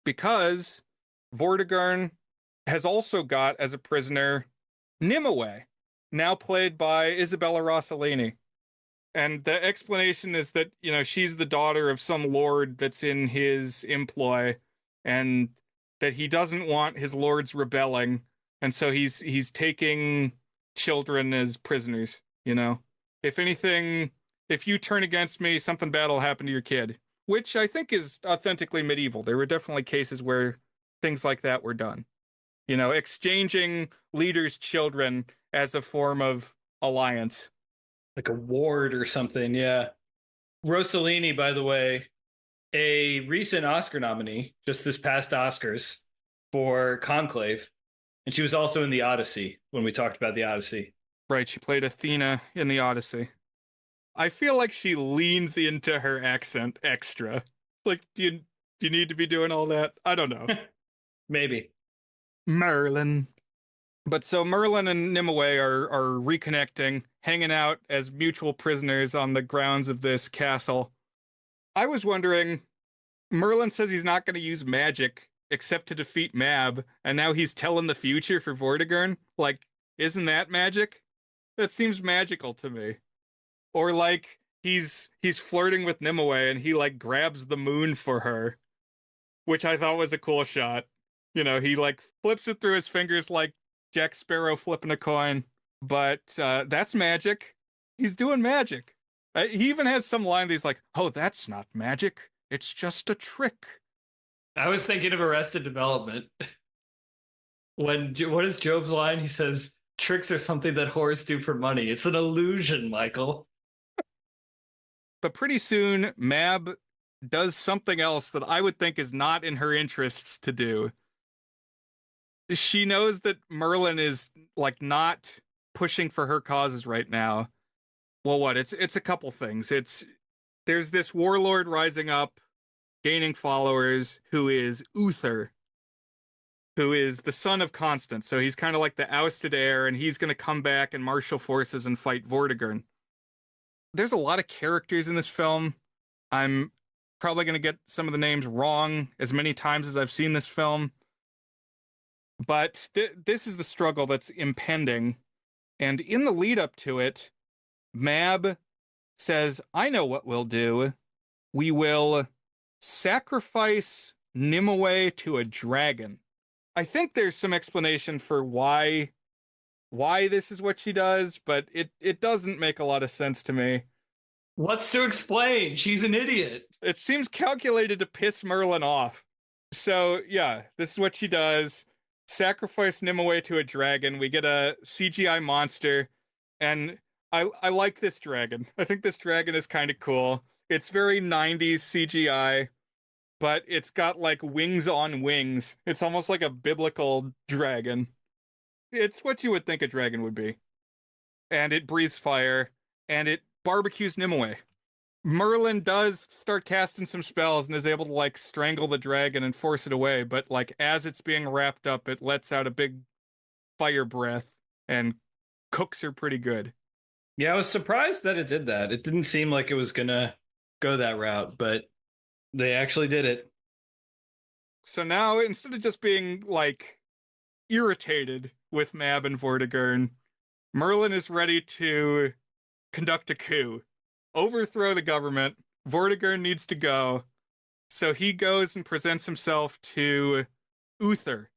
Because Vortigern has also got as a prisoner Nimue, now played by Isabella Rossellini. And the explanation is that, you know, she's the daughter of some lord that's in his employ, and that he doesn't want his lords rebelling, and so he's taking children as prisoners, you know. If anything, if you turn against me, something bad will happen to your kid, which I think is authentically medieval. There were definitely cases where things like that were done. You know, exchanging leaders' children as a form of alliance. Like a ward or something. Yeah. Rossellini, by the way, a recent Oscar nominee just this past Oscars for Conclave. And she was also in The Odyssey when we talked about The Odyssey. Right, she played Athena in the Odyssey. I feel like she leans into her accent extra. Like, do you need to be doing all that? I don't know. Maybe. Merlin. But so Merlin and Nimue are reconnecting, hanging out as mutual prisoners on the grounds of this castle. I was wondering, Merlin says he's not going to use magic except to defeat Mab, and now he's telling the future for Vortigern? Like, isn't that magic? That seems magical to me. Or like he's flirting with Nimue and he like grabs the moon for her, which I thought was a cool shot. You know, he like flips it through his fingers like Jack Sparrow flipping a coin. But that's magic. He's doing magic. He even has some line that he's like, "Oh, that's not magic. It's just a trick." I was thinking of Arrested Development. What is Job's line? He says, tricks are something that whores do for money. It's an illusion, Michael. But pretty soon, Mab does something else that I would think is not in her interests to do. She knows that Merlin is like not pushing for her causes right now. Well, what? It's a couple things. There's this warlord rising up, gaining followers, who is Uther, who is the son of Constance. So he's kind of like the ousted heir, and he's going to come back and marshal forces and fight Vortigern. There's a lot of characters in this film. I'm probably going to get some of the names wrong as many times as I've seen this film. But this is the struggle that's impending. And in the lead up to it, Mab says, I know what we'll do. We will sacrifice Nimue to a dragon. I think there's some explanation for why this is what she does, but it doesn't make a lot of sense to me. What's to explain? She's an idiot. It seems calculated to piss Merlin off. So, yeah, this is what she does. Sacrifice Nimue to a dragon. We get a CGI monster, and I like this dragon. I think this dragon is kind of cool. It's very 90s CGI, but it's got like wings on wings. It's almost like a biblical dragon. It's what you would think a dragon would be. And it breathes fire, and it barbecues Nimue. Merlin does start casting some spells and is able to like strangle the dragon and force it away, but like as it's being wrapped up, it lets out a big fire breath and cooks her pretty good. Yeah, I was surprised that it did that. It didn't seem like it was gonna go that route, but they actually did it. So now instead of just being like irritated with Mab and Vortigern, Merlin is ready to conduct a coup, overthrow the government. Vortigern needs to go. So he goes and presents himself to Uther,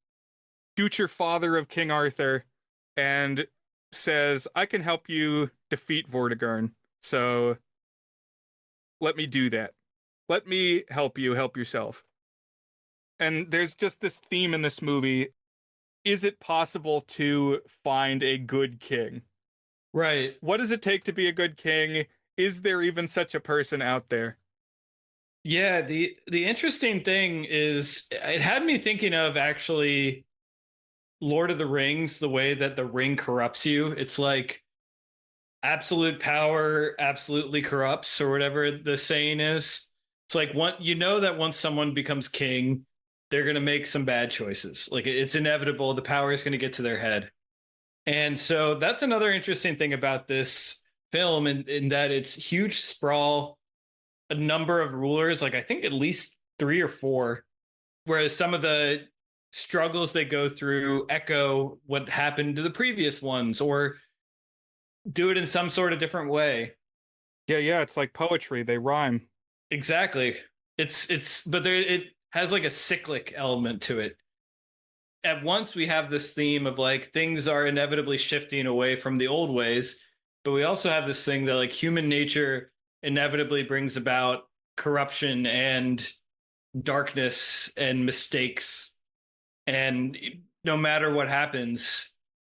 future father of King Arthur, and says, I can help you defeat Vortigern. So let me do that. Let me help you help yourself. And there's just this theme in this movie. Is it possible to find a good king? Right. What does it take to be a good king? Is there even such a person out there? Yeah, the interesting thing is it had me thinking of actually Lord of the Rings, the way that the ring corrupts you. It's like absolute power absolutely corrupts, or whatever the saying is. It's like one, you know that once someone becomes king, they're going to make some bad choices. Like it's inevitable, the power is going to get to their head. And so that's another interesting thing about this film, in that it's huge sprawl, a number of rulers, like I think at least three or four, whereas some of the struggles they go through echo what happened to the previous ones or do it in some sort of different way. Yeah, it's like poetry. They rhyme. Exactly. It's but there, it has like a cyclic element to it. At once we have this theme of like things are inevitably shifting away from the old ways, but we also have this thing that like human nature inevitably brings about corruption and darkness and mistakes. And no matter what happens,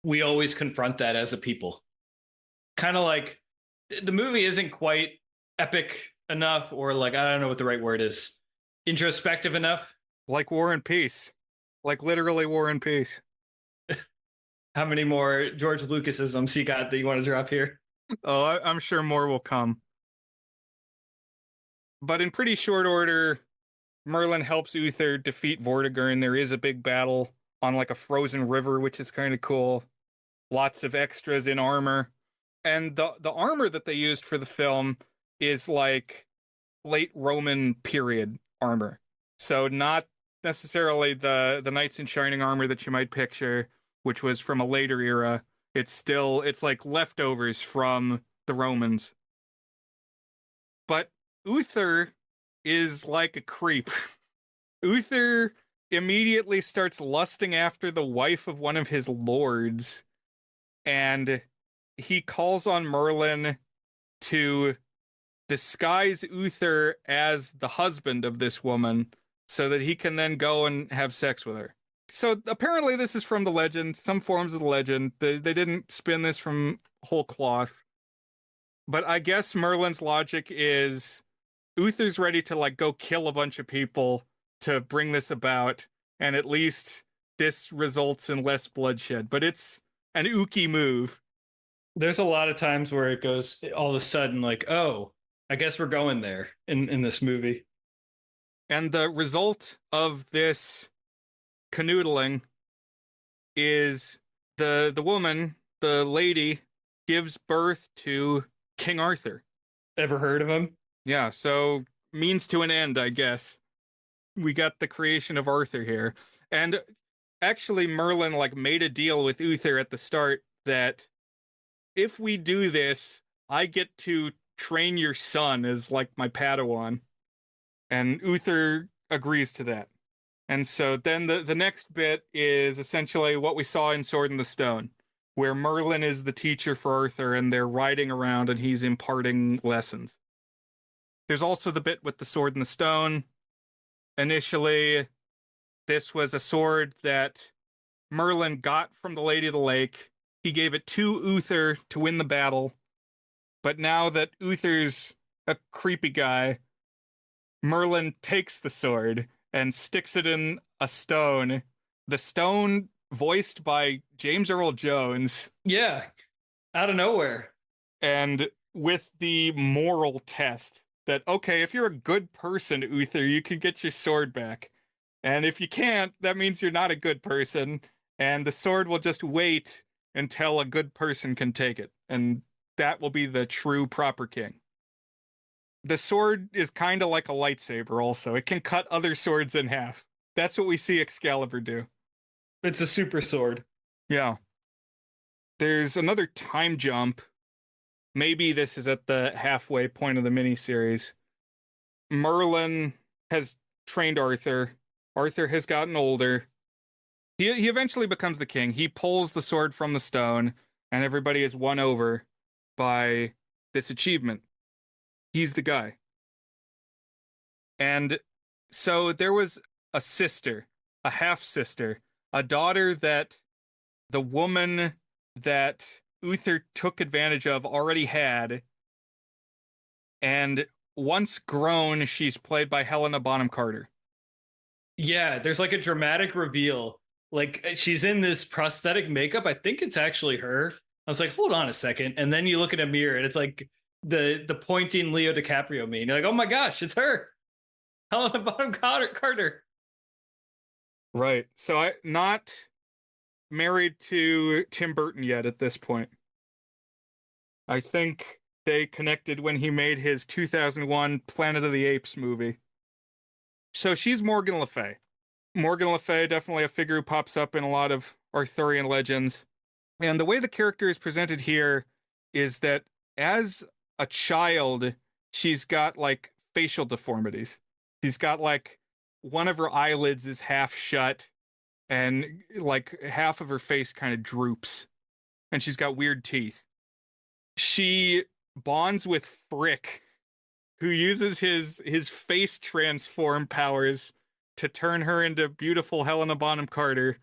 we always confront that as a people. Kind of like the movie isn't quite epic enough, or like, I don't know what the right word is, introspective enough. Like War and Peace. Like literally War and Peace. How many more George Lucasisms you got that you want to drop here? Oh, I'm sure more will come. But in pretty short order, Merlin helps Uther defeat Vortigern. There is a big battle on like a frozen river, which is kind of cool. Lots of extras in armor. And the armor that they used for the film is like late Roman period armor. So not necessarily the knights in shining armor that you might picture, which was from a later era. It's like leftovers from the Romans. But Uther is like a creep. Uther immediately starts lusting after the wife of one of his lords, and he calls on Merlin to disguise Uther as the husband of this woman so that he can then go and have sex with her. So apparently this is from the legend, some forms of the legend. They didn't spin this from whole cloth. But I guess Merlin's logic is Uther's ready to like go kill a bunch of people to bring this about, and at least this results in less bloodshed. But it's an ooky move. There's a lot of times where it goes all of a sudden like, oh, I guess we're going there in this movie. And the result of this canoodling is the woman, the lady, gives birth to King Arthur. Ever heard of him? Yeah, so means to an end, I guess. We got the creation of Arthur here. And actually Merlin like made a deal with Uther at the start that if we do this, I get to train your son as like my Padawan. And Uther agrees to that. And so then the next bit is essentially what we saw in Sword in the Stone, where Merlin is the teacher for Arthur and they're riding around and he's imparting lessons. There's also the bit with the Sword in the Stone. Initially, this was a sword that Merlin got from the Lady of the Lake. He gave it to Uther to win the battle. But now that Uther's a creepy guy, Merlin takes the sword and sticks it in a stone. The stone voiced by James Earl Jones, Yeah, out of nowhere. and with the moral test that, okay, if you're a good person, Uther, you can get your sword back. And if you can't, that means you're not a good person, and the sword will just wait until a good person can take it. And that will be the true proper king. The sword is kind of like a lightsaber, also. It can cut other swords in half. That's what we see Excalibur do. It's a super sword. Yeah. There's another time jump. Maybe this is at the halfway point of the miniseries. Merlin has trained Arthur. Arthur has gotten older. He eventually becomes the king. He pulls the sword from the stone, and everybody is won over by this achievement. He's the guy. And so there was a sister, a half sister, a daughter that the woman that Uther took advantage of already had. And once grown, she's played by Helena Bonham Carter. Yeah, there's like a dramatic reveal. Like she's in this prosthetic makeup. I think it's actually her. I was like, hold on a second. And then you look in a mirror and it's like the pointing Leo DiCaprio meme. You're like, oh my gosh, it's her. Helena Bonham Carter. Right. So I not married to Tim Burton yet at this point. I think they connected when he made his 2001 Planet of the Apes movie. So she's Morgan Le Fay. Morgan Le Fay, definitely a figure who pops up in a lot of Arthurian legends. And the way the character is presented here is that as a child, she's got like facial deformities. She's got like one of her eyelids is half shut and like half of her face kind of droops. And she's got weird teeth. She bonds with Frick, who uses his face transform powers to turn her into beautiful Helena Bonham Carter.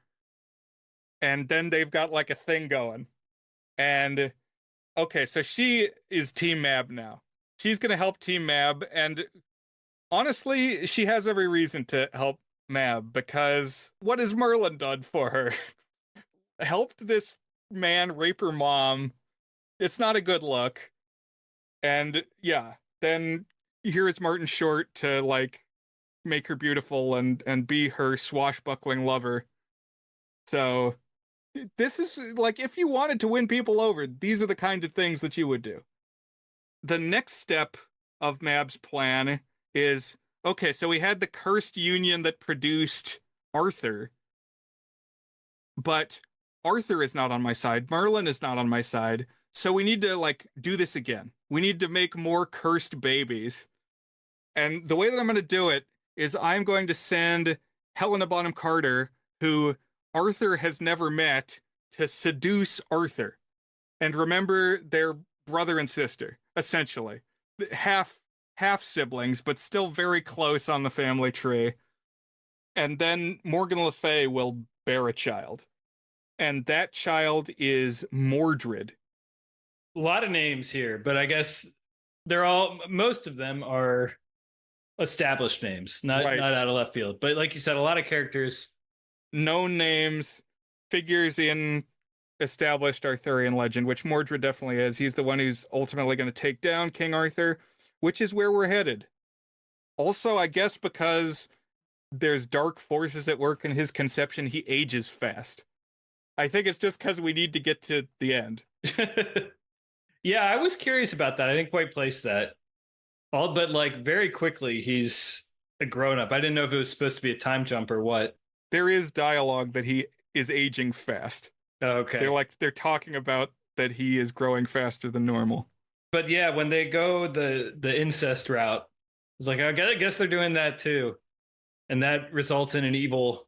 And then they've got like a thing going. And okay, so she is Team Mab now. She's going to help Team Mab. And honestly, she has every reason to help Mab because what has Merlin done for her? Helped this man rape her mom. It's not a good look. And yeah, then here is Martin Short to like make her beautiful and be her swashbuckling lover. So this is like if you wanted to win people over, these are the kind of things that you would do. The next step of Mab's plan is okay, so we had the cursed union that produced Arthur, but Arthur is not on my side. Merlin is not on my side. So we need to like do this again. We need to make more cursed babies. And the way that I'm going to do it is I'm going to send Helena Bonham Carter, who Arthur has never met, to seduce Arthur. And remember, they're brother and sister, essentially. Half siblings, but still very close on the family tree. And then Morgan Le Fay will bear a child. And that child is Mordred. A lot of names here, but I guess most of them are established names, not out of left field. But like you said, a lot of characters, known names, figures in established Arthurian legend, which Mordred definitely is. He's the one who's ultimately going to take down King Arthur, which is where we're headed. Also, I guess because there's dark forces at work in his conception, he ages fast. I think it's just because we need to get to the end. Yeah, I was curious about that. I didn't quite place that. But like very quickly, he's a grown up. I didn't know if it was supposed to be a time jump or what. There is dialogue that he is aging fast. Okay. They're talking about that he is growing faster than normal. But yeah, when they go the incest route, it's like I guess they're doing that too. And that results in an evil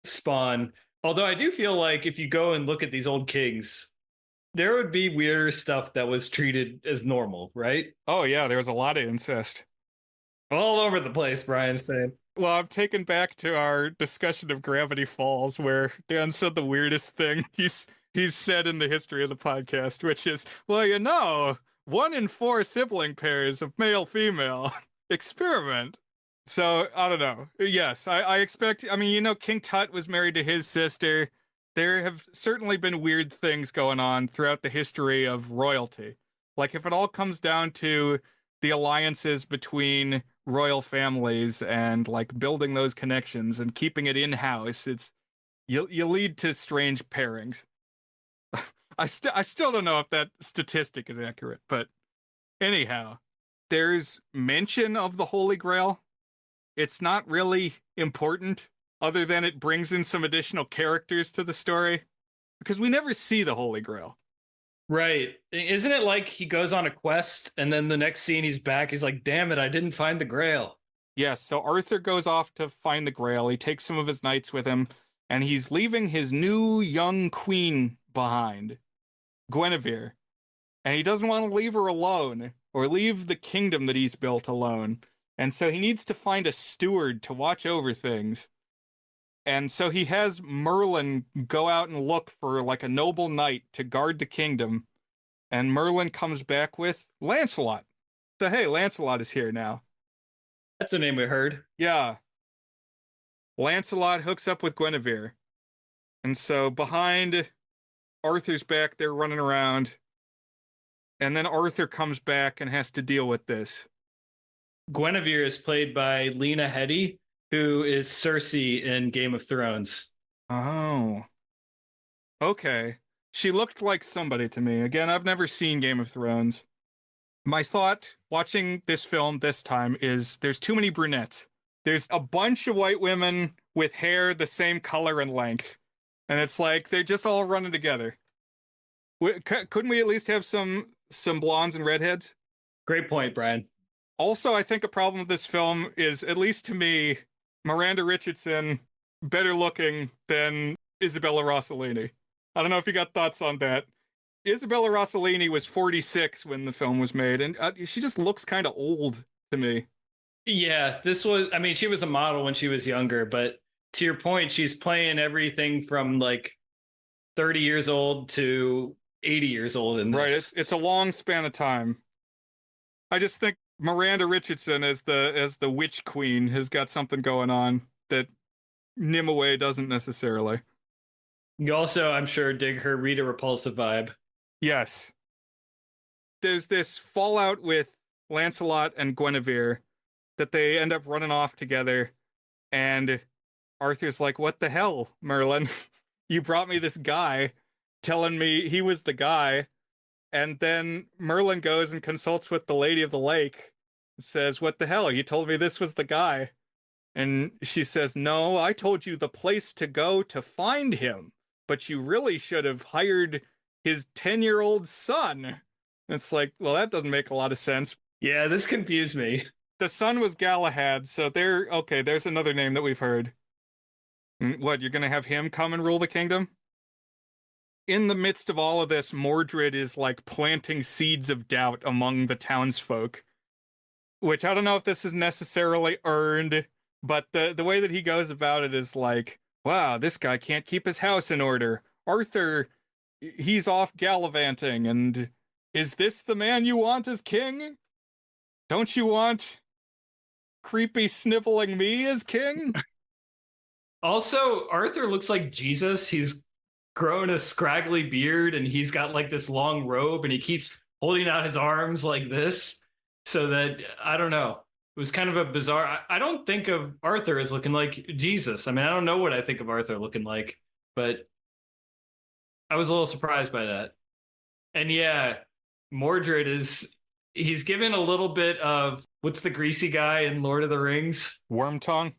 spawn. Although I do feel like if you go and look at these old kings, there would be weirder stuff that was treated as normal, right? Oh yeah, there was a lot of incest. All over the place, Brian's saying. Well, I'm taken back to our discussion of Gravity Falls, where Dan said the weirdest thing he's said in the history of the podcast, which is, well, 1 in 4 sibling pairs of male-female experiment. So, I don't know. Yes, I expect, King Tut was married to his sister. There have certainly been weird things going on throughout the history of royalty. Like, if it all comes down to the alliances between royal families and like building those connections and keeping it in-house. It's you lead to strange pairings. I still don't know if that statistic is accurate, but anyhow, there's mention of the Holy Grail. It's not really important other than it brings in some additional characters to the story because we never see the Holy Grail. Right. Isn't it like he goes on a quest and then the next scene he's back, he's like, damn it, I didn't find the grail. Yes, so Arthur goes off to find the Grail. He takes some of his knights with him, and he's leaving his new young queen behind, Guinevere. And he doesn't want to leave her alone or leave the kingdom that he's built alone. And so he needs to find a steward to watch over things. And so he has Merlin go out and look for like a noble knight to guard the kingdom. And Merlin comes back with Lancelot. So hey, Lancelot is here now. That's a name we heard. Yeah. Lancelot hooks up with Guinevere. And so behind Arthur's back, they're running around. And then Arthur comes back and has to deal with this. Guinevere is played by Lena Headey, who is Cersei in Game of Thrones. Oh. Okay. She looked like somebody to me. Again, I've never seen Game of Thrones. My thought watching this film this time is there's too many brunettes. There's a bunch of white women with hair the same color and length. And it's like they're just all running together. Couldn't we at least have some blondes and redheads? Great point, Brian. Also, I think a problem with this film is, at least to me, Miranda Richardson better looking than Isabella Rossellini. I don't know if you got thoughts on that. Isabella Rossellini was 46 when the film was made, and she just looks kind of old to me. Yeah, I mean, she was a model when she was younger, but to your point, she's playing everything from like 30 years old to 80 years old in this. Right, it's a long span of time. I just think Miranda Richardson as the witch queen has got something going on that Nimue doesn't necessarily. You also, I'm sure, dig her Rita Repulsa vibe. Yes. There's this fallout with Lancelot and Guinevere that they end up running off together, and Arthur's like, what the hell, Merlin? You brought me this guy telling me he was the guy, and then Merlin goes and consults with the Lady of the Lake, says, what the hell, you told me this was the guy. And she says, no, I told you the place to go to find him, but you really should have hired his 10-year-old son. It's like, well, that doesn't make a lot of sense. Yeah, this confused me. The son was Galahad, so there's another name that we've heard. What, you're gonna have him come and rule the kingdom? In the midst of all of this, Mordred is like planting seeds of doubt among the townsfolk, which I don't know if this is necessarily earned, but the way that he goes about it is like, wow, this guy can't keep his house in order. Arthur, he's off gallivanting, and is this the man you want as king? Don't you want creepy sniveling me as king? Also, Arthur looks like Jesus. He's grown a scraggly beard and he's got like this long robe and he keeps holding out his arms like this. So that, I don't know. It was kind of a bizarre. I don't think of Arthur as looking like Jesus. I mean, I don't know what I think of Arthur looking like, but I was a little surprised by that. And yeah, Mordred he's given a little bit of, what's the greasy guy in Lord of the Rings? Worm tongue?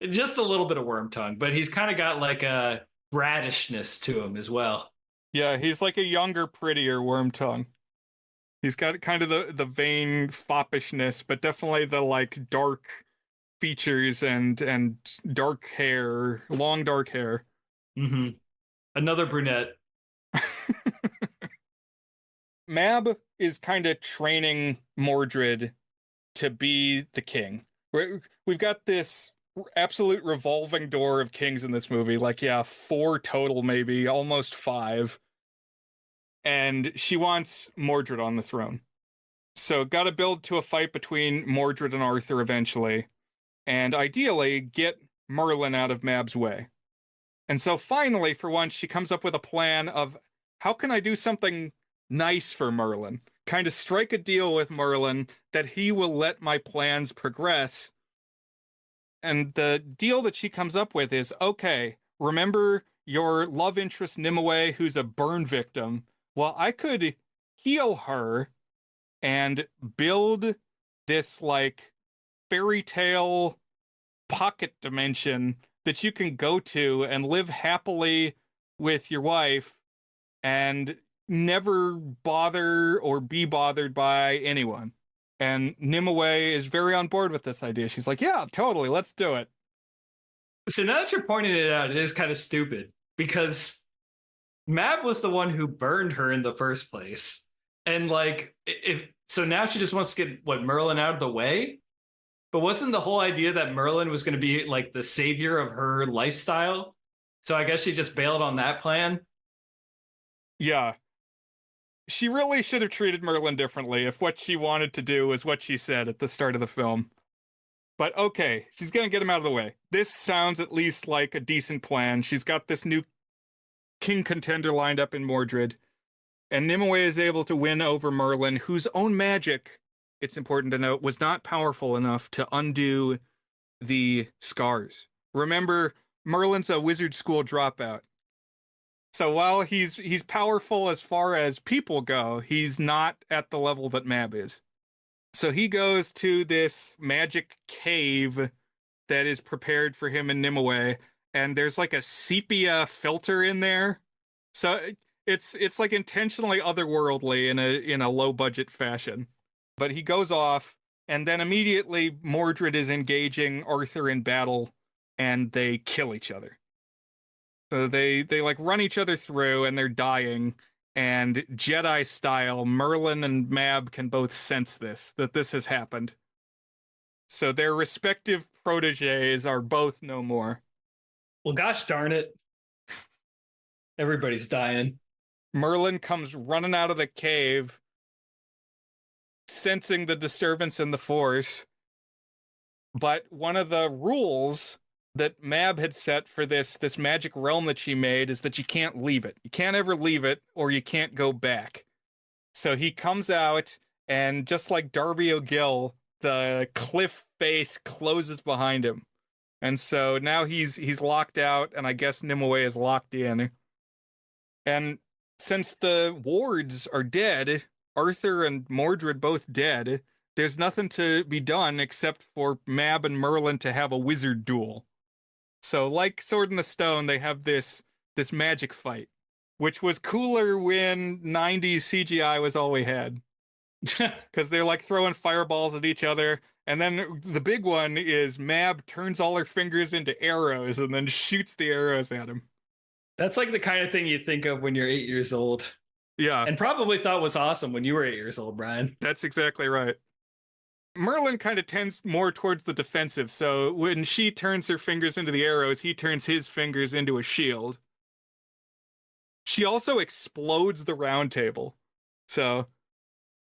Just a little bit of worm tongue, but he's kind of got like a braddishness to him as well. Yeah, he's like a younger, prettier worm tongue. He's got kind of the vain foppishness, but definitely the like dark features and dark hair, long dark hair. Mm-hmm. Another brunette. Mab is kind of training Mordred to be the king. We've got this absolute revolving door of kings in this movie. Like, yeah, 4 total, maybe, almost 5. And she wants Mordred on the throne. So gotta build to a fight between Mordred and Arthur eventually. And ideally, get Merlin out of Mab's way. And so finally, for once, she comes up with a plan of, how can I do something nice for Merlin? kind of strike a deal with Merlin that he will let my plans progress. And the deal that she comes up with is, okay, remember your love interest Nimue, who's a burn victim? Well, I could heal her and build this like fairy tale pocket dimension that you can go to and live happily with your wife and never bother or be bothered by anyone. And Nimue is very on board with this idea. She's like, yeah, totally, let's do it. So now that you're pointing it out, it is kind of stupid because Mab was the one who burned her in the first place. And like, if so now she just wants to get what Merlin out of the way. But wasn't the whole idea that Merlin was going to be like the savior of her lifestyle? So I guess she just bailed on that plan. Yeah, she really should have treated Merlin differently if what she wanted to do was what she said at the start of the film. But okay, she's gonna get him out of the way. This sounds at least like a decent plan. She's got this new king contender lined up in Mordred, and Nimue is able to win over Merlin, whose own magic, it's important to note, was not powerful enough to undo the scars. Remember, Merlin's a wizard school dropout. So while he's powerful as far as people go, he's not at the level that Mab is. So he goes to this magic cave that is prepared for him and Nimue, and there's like a sepia filter in there. So it's like intentionally otherworldly in a low budget fashion. But he goes off, and then immediately Mordred is engaging Arthur in battle, and they kill each other. So they like run each other through, and they're dying. And Jedi style, Merlin and Mab can both sense that this has happened. So their respective proteges are both no more. Well, gosh darn it. Everybody's dying. Merlin comes running out of the cave, sensing the disturbance in the force. But one of the rules that Mab had set for this magic realm that she made is that you can't leave it. You can't ever leave it, or you can't go back. So he comes out, and just like Darby O'Gill, the cliff face closes behind him. And so now he's locked out, and I guess Nimue is locked in. And since the wards are dead, Arthur and Mordred both dead, there's nothing to be done except for Mab and Merlin to have a wizard duel. So like Sword in the Stone, they have this magic fight, which was cooler when 90s CGI was all we had. Because they're like throwing fireballs at each other. And then the big one is Mab turns all her fingers into arrows and then shoots the arrows at him. That's like the kind of thing you think of when you're 8 years old. Yeah. And probably thought was awesome when you were 8 years old, Brian. That's exactly right. Merlin kind of tends more towards the defensive, so when she turns her fingers into the arrows, he turns his fingers into a shield. She also explodes the round table. So,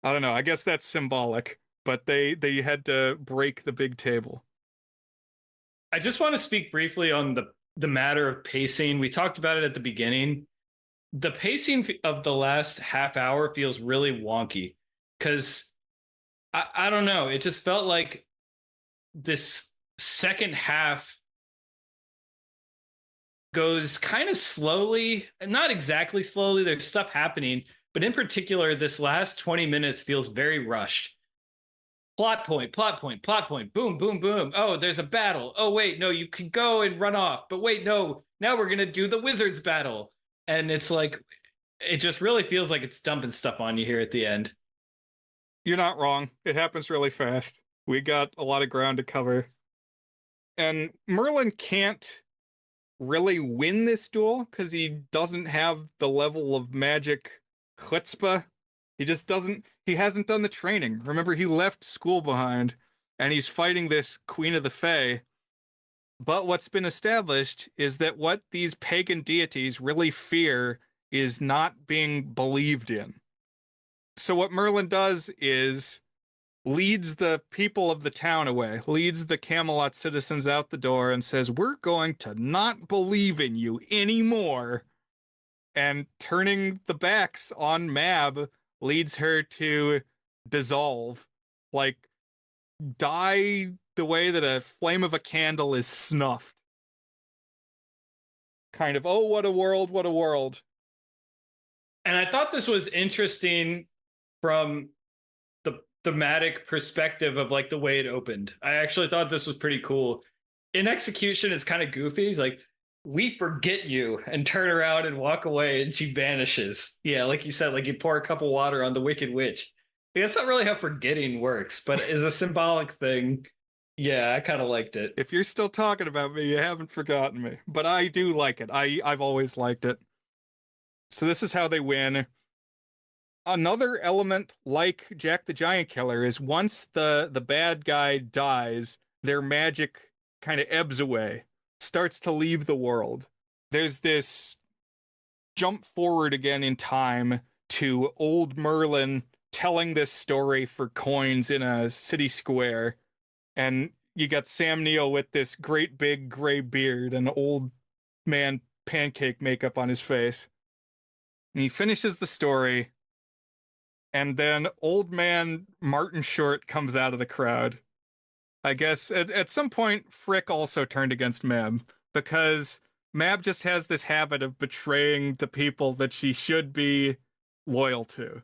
I don't know, I guess that's symbolic, but they had to break the big table. I just want to speak briefly on the matter of pacing. We talked about it at the beginning. The pacing of the last half hour feels really wonky because I don't know. It just felt like this second half goes kind of slowly, not exactly slowly. There's stuff happening, but in particular, this last 20 minutes feels very rushed. Plot point, plot point, plot point, boom, boom, boom. Oh, there's a battle. Oh, wait, no, you can go and run off. But wait, no, now we're going to do the wizards battle. And it's like, it just really feels like it's dumping stuff on you here at the end. You're not wrong. It happens really fast. We got a lot of ground to cover. And Merlin can't really win this duel because he doesn't have the level of magic chutzpah. He hasn't done the training. Remember, he left school behind, and he's fighting this Queen of the Fae. But what's been established is that what these pagan deities really fear is not being believed in. So what Merlin does is leads the people of the town away, leads the Camelot citizens out the door and says, we're going to not believe in you anymore. And turning the backs on Mab, leads her to dissolve, like die the way that a flame of a candle is snuffed. Kind of, oh, what a world, what a world. And I thought this was interesting from the thematic perspective of like the way it opened. I actually thought this was pretty cool. In execution, it's kind of goofy. He's like, we forget you, and turn around and walk away, and she vanishes. Yeah, like you said, like you pour a cup of water on the Wicked Witch. Yeah, that's not really how forgetting works, but as a symbolic thing, yeah, I kind of liked it. If you're still talking about me, you haven't forgotten me. But I do like it. I've always liked it. So this is how they win. Another element like Jack the Giant Killer is once the bad guy dies, their magic kind of ebbs away, starts to leave the world. There's this jump forward again in time to old Merlin telling this story for coins in a city square. And you got Sam Neill with this great big gray beard and old man pancake makeup on his face. And he finishes the story, and then old man Martin Short comes out of the crowd. I guess at some point, Frick also turned against Mab because Mab just has this habit of betraying the people that she should be loyal to.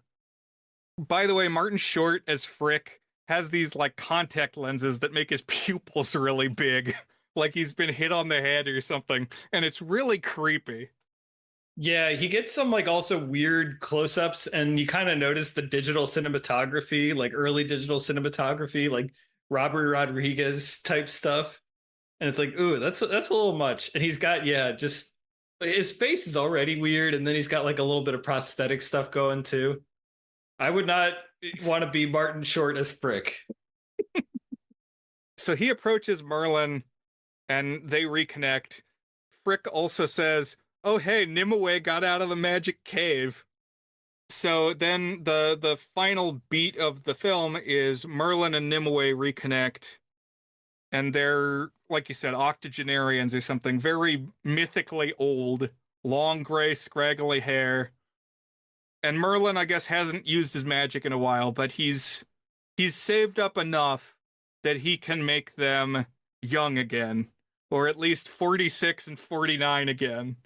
By the way, Martin Short as Frick has these like contact lenses that make his pupils really big, like he's been hit on the head or something, and it's really creepy. Yeah, he gets some like also weird close-ups, and you kind of notice the digital cinematography, like early digital cinematography, like Robert Rodriguez type stuff. And it's like, ooh, that's a little much. And he's got, yeah, just his face is already weird, and then he's got like a little bit of prosthetic stuff going too. I would not want to be Martin Short as Frick. So he approaches Merlin and they reconnect. Frick also says, "Oh hey, Nimue got out of the magic cave." So then the final beat of the film is Merlin and Nimue reconnect, and they're, like you said, octogenarians or something, very mythically old, long gray scraggly hair. And Merlin, I guess, hasn't used his magic in a while, but he's saved up enough that he can make them young again, or at least 46 and 49 again.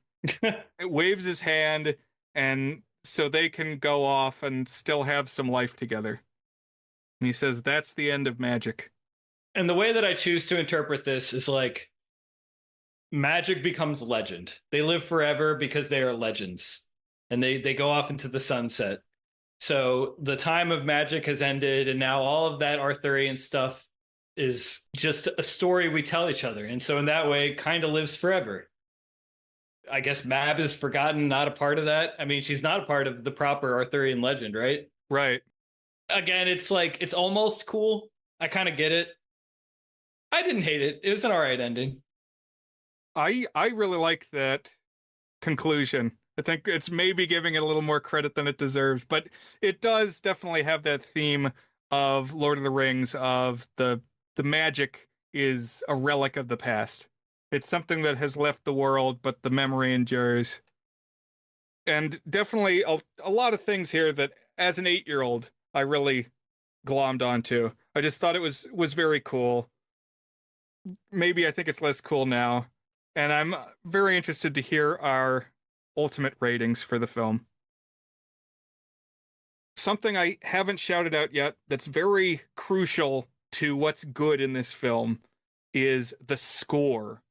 It waves his hand, and so they can go off and still have some life together. And he says, that's the end of magic. And the way that I choose to interpret this is like magic becomes legend. They live forever because they are legends, and they go off into the sunset. So the time of magic has ended, and now all of that Arthurian stuff is just a story we tell each other. And so in that way, kind of lives forever. I guess Mab is forgotten, not a part of that. I mean, she's not a part of the proper Arthurian legend, right? Right. Again, it's like, it's almost cool. I kind of get it. I didn't hate it. It was an all right ending. I really like that conclusion. I think it's maybe giving it a little more credit than it deserves, but it does definitely have that theme of Lord of the Rings, of the magic is a relic of the past. It's something that has left the world, but the memory endures. And definitely a lot of things here that as an 8-year-old I really glommed onto. I just thought it was very cool. Maybe I think it's less cool now. And I'm very interested to hear our ultimate ratings for the film. Something I haven't shouted out yet that's very crucial to what's good in this film is the score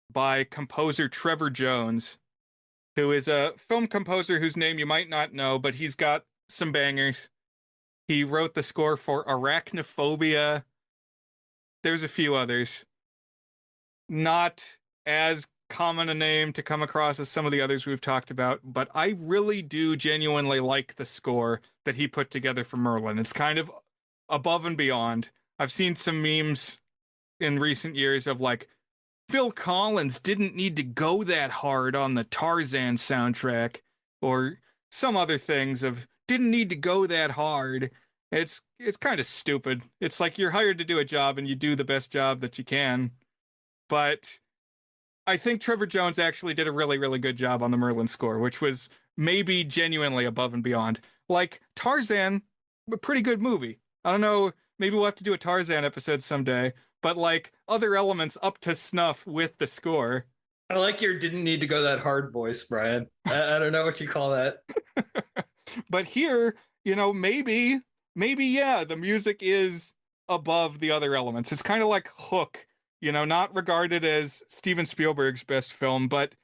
by composer Trevor Jones, who is a film composer whose name you might not know, but he's got some bangers. He wrote the score for Arachnophobia. There's a few others. Not as common a name to come across as some of the others we've talked about, but I really do genuinely like the score that he put together for Merlin. It's kind of above and beyond. I've seen some memes in recent years of like, Phil Collins didn't need to go that hard on the Tarzan soundtrack, or some other things of didn't need to go that hard. It's kind of stupid. It's like you're hired to do a job and you do the best job that you can. But I think Trevor Jones actually did a really, really good job on the Merlin score, which was maybe genuinely above and beyond. Like Tarzan, a pretty good movie. I don't know, maybe we'll have to do a Tarzan episode someday, but like other elements up to snuff with the score. I like your didn't need to go that hard voice, Brian. I don't know what you call that. But here, maybe yeah, the music is above the other elements. It's kind of like Hook, not regarded as Steven Spielberg's best film, but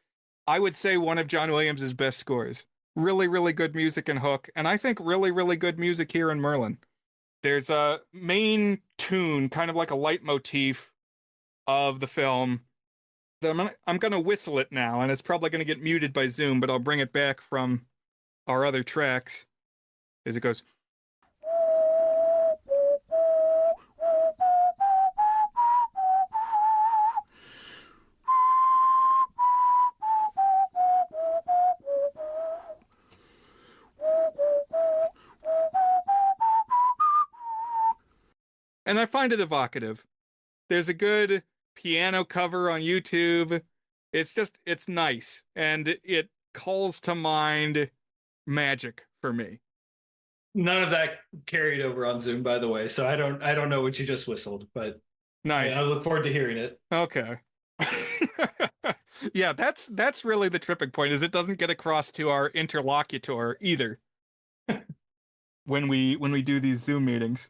I would say one of John Williams' best scores. Really, really good music in Hook, and I think really, really good music here in Merlin. There's a main tune, kind of like a leitmotif of the film. I'm gonna whistle it now, and it's probably gonna get muted by Zoom, but I'll bring it back from our other tracks as it goes. And I find it evocative. There's a good piano cover on YouTube. It's nice. And it calls to mind magic for me. None of that carried over on Zoom, by the way. So I don't know what you just whistled, but Nice. I look forward to hearing it. Okay. Yeah, that's really the tripping point, is it doesn't get across to our interlocutor either when we do these Zoom meetings.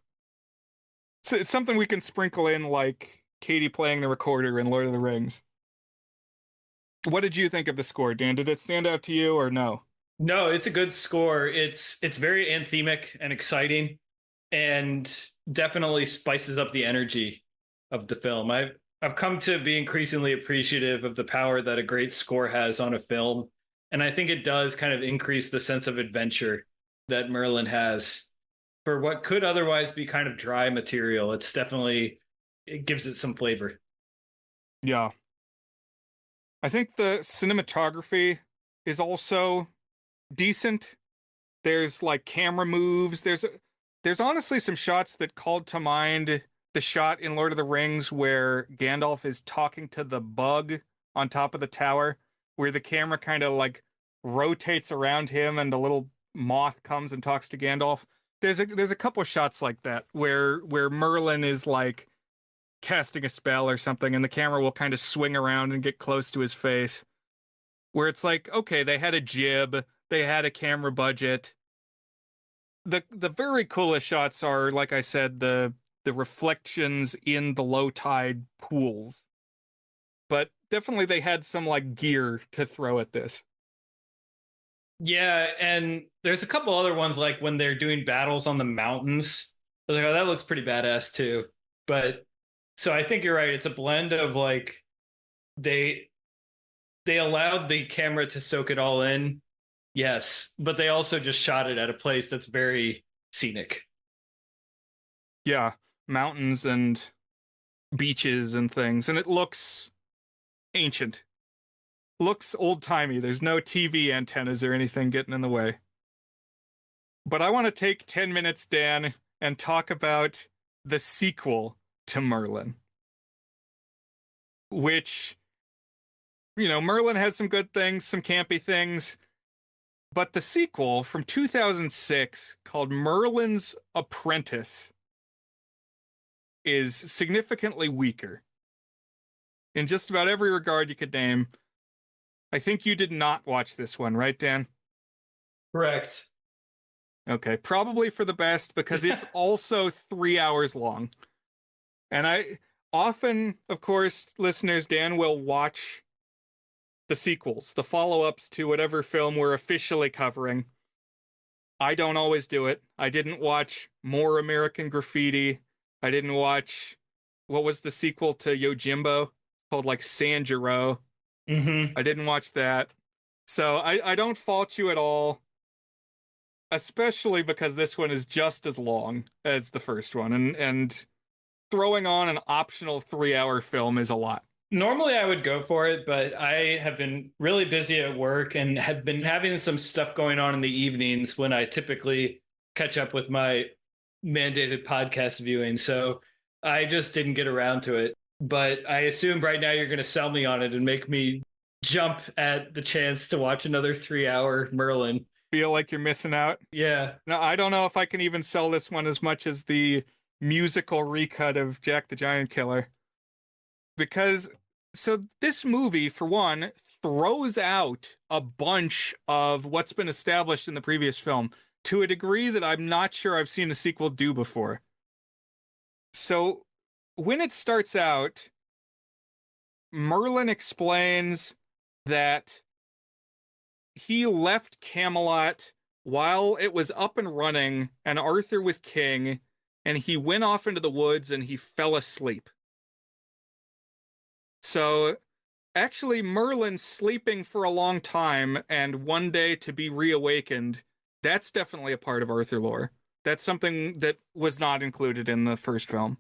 So it's something we can sprinkle in, like Katie playing the recorder in Lord of the Rings. What did you think of the score, Dan? Did it stand out to you or no? No, it's a good score. It's very anthemic and exciting, and definitely spices up the energy of the film. I've come to be increasingly appreciative of the power that a great score has on a film, and I think it does kind of increase the sense of adventure that Merlin has for what could otherwise be kind of dry material. It gives it some flavor. Yeah. I think the cinematography is also decent. There's like camera moves. There's honestly some shots that called to mind the shot in Lord of the Rings where Gandalf is talking to the bug on top of the tower, where the camera kind of like rotates around him and the little moth comes and talks to Gandalf. There's a couple of shots like that where Merlin is like casting a spell or something, and the camera will kind of swing around and get close to his face. Where it's like, okay, they had a jib, they had a camera budget. The very coolest shots are, like I said, the reflections in the low tide pools. But definitely they had some like gear to throw at this. Yeah, and there's a couple other ones like when they're doing battles on the mountains. I was like, oh, that looks pretty badass too. But so I think you're right. It's a blend of like they they allowed the camera to soak it all in. Yes, but they also just shot it at a place that's very scenic. Yeah, mountains and beaches and things, and it looks ancient. Looks old-timey. There's no TV antennas or anything getting in the way. But I want to take 10 minutes, Dan, and talk about the sequel to Merlin. Which, Merlin has some good things, some campy things. But the sequel from 2006, called Merlin's Apprentice, is significantly weaker in just about every regard you could name. I think you did not watch this one, right, Dan? Correct. Okay, probably for the best, because it's also 3 hours long. And I often, of course, listeners, Dan will watch the sequels, the follow-ups to whatever film we're officially covering. I don't always do it. I didn't watch More American Graffiti. I didn't watch, what was the sequel to Yojimbo? Called like Sanjuro. Mm-hmm. I didn't watch that. So I don't fault you at all. Especially because this one is just as long as the first one. And throwing on an optional 3-hour film is a lot. Normally I would go for it, but I have been really busy at work and have been having some stuff going on in the evenings when I typically catch up with my mandated podcast viewing. So I just didn't get around to it. But I assume right now you're going to sell me on it and make me jump at the chance to watch another 3-hour Merlin. feel like you're missing out. Yeah. No, I don't know if I can even sell this one as much as the musical recut of Jack the Giant Killer. Because, so this movie, for one, throws out a bunch of what's been established in the previous film to a degree that I'm not sure I've seen a sequel do before. So, when it starts out, Merlin explains that he left Camelot while it was up and running and Arthur was king, and he went off into the woods and he fell asleep. So actually, Merlin sleeping for a long time and one day to be reawakened, that's definitely a part of Arthur lore. That's something that was not included in the first film,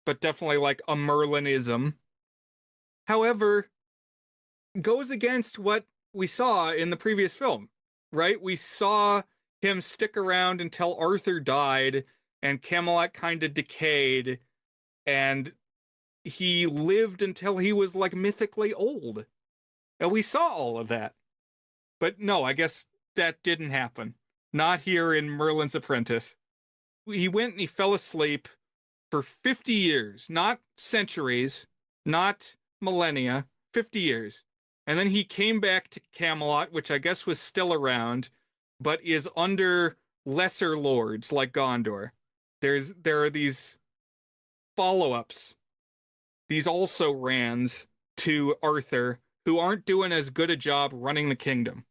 but definitely like a Merlinism. However, goes against what we saw in the previous film, right? We saw him stick around until Arthur died and Camelot kind of decayed, and he lived until he was like mythically old. And we saw all of that. But no, I guess that didn't happen. Not here in Merlin's Apprentice. He went and he fell asleep for 50 years, not centuries, not millennia, 50 years. And then he came back to Camelot, which I guess was still around, but is under lesser lords like Gondor. There are these follow-ups, these also rans to Arthur who aren't doing as good a job running the kingdom.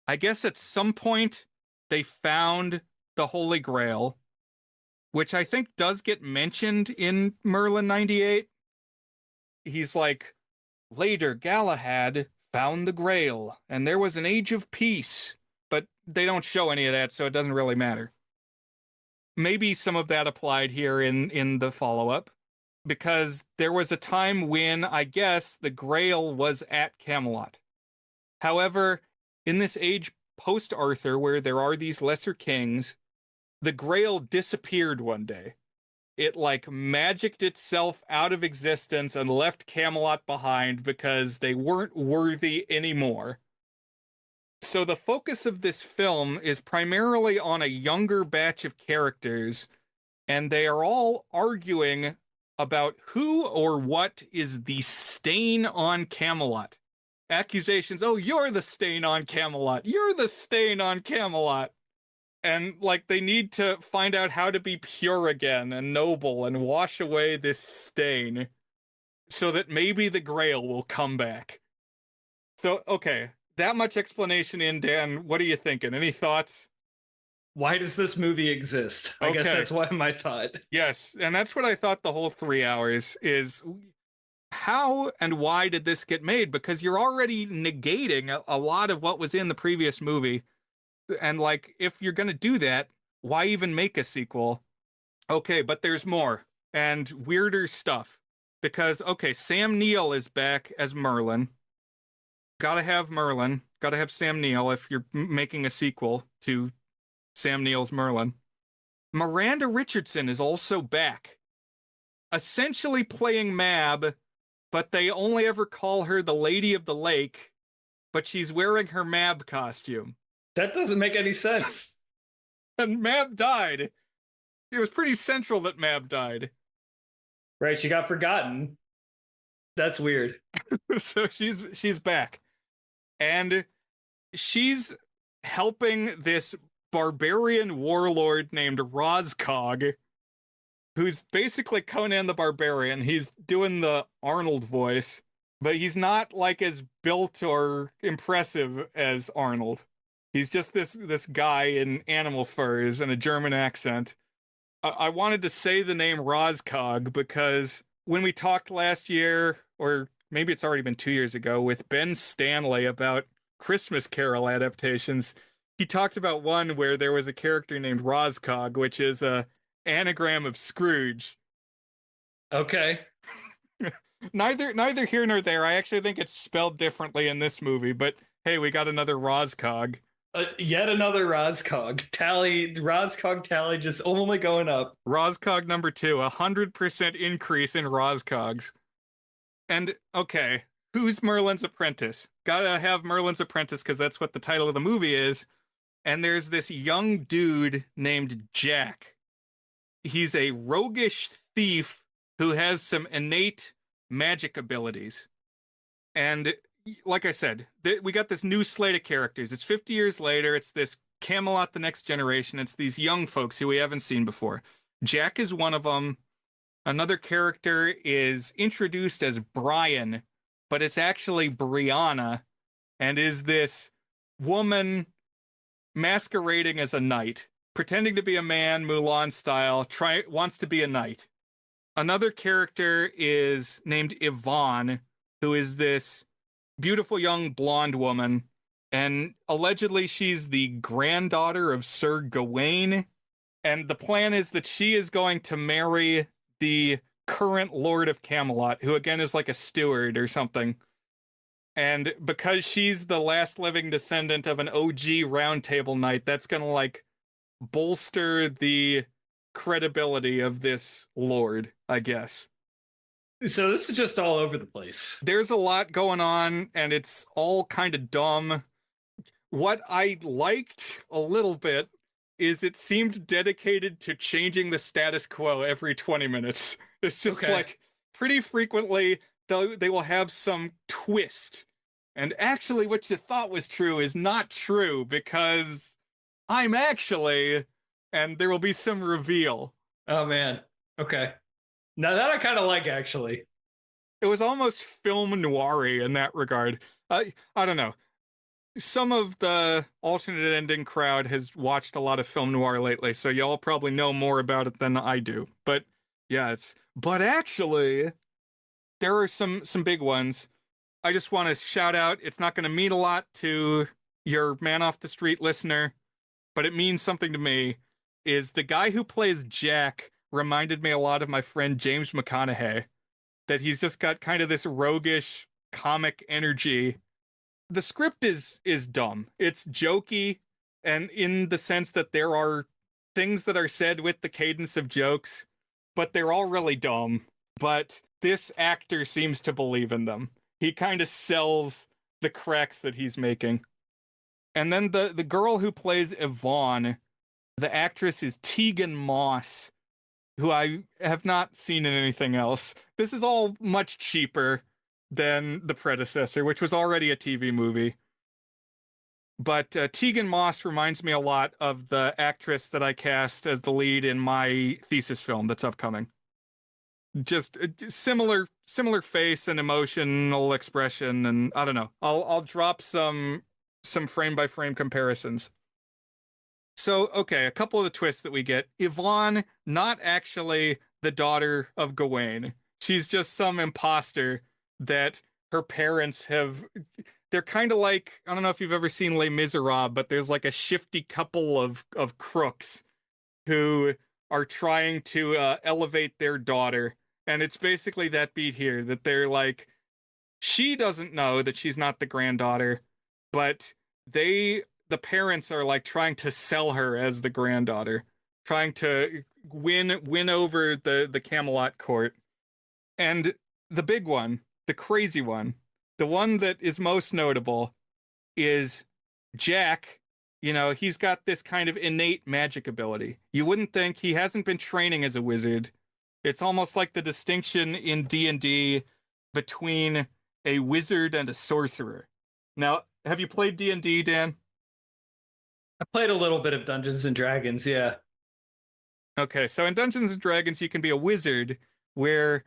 I guess at some point they found the Holy Grail, which I think does get mentioned in Merlin 98. He's like, later Galahad found the Grail, and there was an age of peace. But they don't show any of that, so it doesn't really matter. Maybe some of that applied here in the follow-up, because there was a time when, I guess, the Grail was at Camelot. However, in this age post-Arthur, where there are these lesser kings, the Grail disappeared one day. It, like, magicked itself out of existence and left Camelot behind because they weren't worthy anymore. So the focus of this film is primarily on a younger batch of characters, and they are all arguing about who or what is the stain on Camelot. Accusations, oh, you're the stain on Camelot. You're the stain on Camelot. And, like, they need to find out how to be pure again and noble and wash away this stain so that maybe the Grail will come back. So, okay, that much explanation in, Dan. What are you thinking? Any thoughts? Why does this movie exist? I guess Okay. that's why my thought. Yes, and that's what I thought the whole 3 hours is. How and why did this get made? Because you're already negating a lot of what was in the previous movie. And, like, if you're going to do that, why even make a sequel? Okay, but there's more and weirder stuff. Because, okay, Sam Neill is back as Merlin. Gotta have Merlin. Gotta have Sam Neill if you're making a sequel to Sam Neill's Merlin. Miranda Richardson is also back, essentially playing Mab, but they only ever call her the Lady of the Lake, but she's wearing her Mab costume. That doesn't make any sense. And Mab died. It was pretty central that Mab died. Right, she got forgotten. That's weird. So she's back. And she's helping this barbarian warlord named Roscog, who's basically Conan the Barbarian. He's doing the Arnold voice, but he's not like as built or impressive as Arnold. He's just this guy in animal furs and a German accent. I wanted to say the name Roscog because when we talked last year, or maybe it's already been 2 years ago, with Ben Stanley about Christmas Carol adaptations, he talked about one where there was a character named Roscog, which is a anagram of Scrooge. Okay. Neither here nor there. I actually think it's spelled differently in this movie, but hey, we got another Roscog. Yet another Roscog tally. Roscog tally just only going up. Roscog number 2, 100% increase in Roscogs. And okay, who's Merlin's Apprentice? Gotta have Merlin's Apprentice because that's what the title of the movie is. and there's this young dude named Jack. He's a roguish thief who has some innate magic abilities. And like I said, we got this new slate of characters. It's 50 years later. It's this Camelot the Next Generation. It's these young folks who we haven't seen before. Jack is one of them. Another character is introduced as Brian, but it's actually Brianna, and is this woman masquerading as a knight, pretending to be a man, Mulan style, wants to be a knight. Another character is named Yvonne, who is this beautiful young blonde woman, and allegedly she's the granddaughter of Sir Gawain, and the plan is that she is going to marry the current Lord of Camelot, who again is like a steward or something. And because she's the last living descendant of an OG Round Table Knight, that's gonna like bolster the credibility of this lord, I guess. So this is just all over the place. There's a lot going on, and it's all kind of dumb. What I liked a little bit is it seemed dedicated to changing the status quo every 20 minutes. It's just like pretty frequently they will have some twist. And actually what you thought was true is not true because I'm actually, and there will be some reveal. Oh man. Okay. Now that I kind of like, actually. It was almost film noir-y in that regard. I don't know. Some of the alternate ending crowd has watched a lot of film noir lately, so y'all probably know more about it than I do. But yeah, but actually, there are some big ones. I just want to shout out, it's not going to mean a lot to your man off the street listener, but it means something to me, is the guy who plays Jack reminded me a lot of my friend James McConaughey, that he's just got kind of this roguish comic energy. The script is dumb. It's jokey, and in the sense that there are things that are said with the cadence of jokes, but they're all really dumb. But this actor seems to believe in them. He kind of sells the cracks that he's making. And then the girl who plays Yvonne, the actress is Tegan Moss, who I have not seen in anything else. This is all much cheaper than the predecessor, which was already a TV movie. But Tegan Moss reminds me a lot of the actress that I cast as the lead in my thesis film that's upcoming. Just similar face and emotional expression, and I don't know. I'll drop some frame by frame comparisons. So, okay, a couple of the twists that we get. Yvonne, not actually the daughter of Gawain. She's just some imposter that her parents have. They're kind of like, I don't know if you've ever seen Les Miserables, but there's like a shifty couple of crooks who are trying to elevate their daughter. And it's basically that beat here, that they're like, she doesn't know that she's not the granddaughter, but the parents are like trying to sell her as the granddaughter, trying to win over the Camelot court. And the big one, the crazy one, the one that is most notable is Jack. You know, he's got this kind of innate magic ability. You wouldn't think, he hasn't been training as a wizard. It's almost like the distinction in D&D between a wizard and a sorcerer. Now, have you played D&D, Dan? I played a little bit of Dungeons and Dragons, yeah. Okay, so in Dungeons and Dragons, you can be a wizard where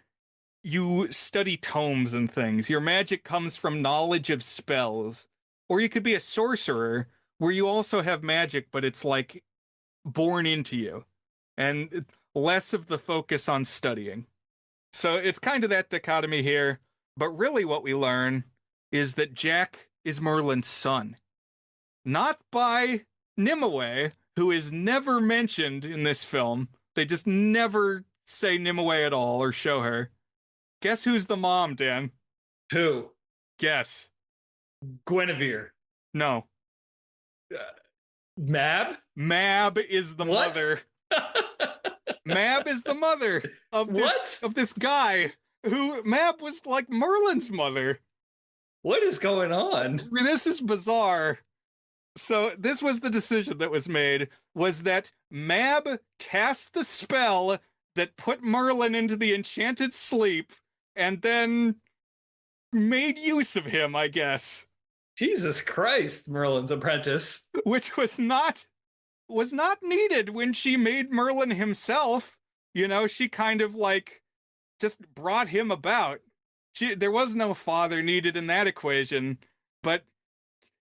you study tomes and things. Your magic comes from knowledge of spells. Or you could be a sorcerer where you also have magic, but it's like born into you. And less of the focus on studying. So it's kind of that dichotomy here. But really what we learn is that Jack is Merlin's son. Not by Nimue, who is never mentioned in this film. They just never say Nimue at all or show her. Guess who's the mom, Dan? Who? Guess. Guinevere. No. Mab? Mab is the mother. Mab is the mother of this guy who Mab was like Merlin's mother. What is going on? This is bizarre. So this was the decision that was made, was that Mab cast the spell that put Merlin into the enchanted sleep and then made use of him, I guess. Jesus Christ, Merlin's apprentice. Which was not needed when she made Merlin himself. She kind of like just brought him about. There was no father needed in that equation, but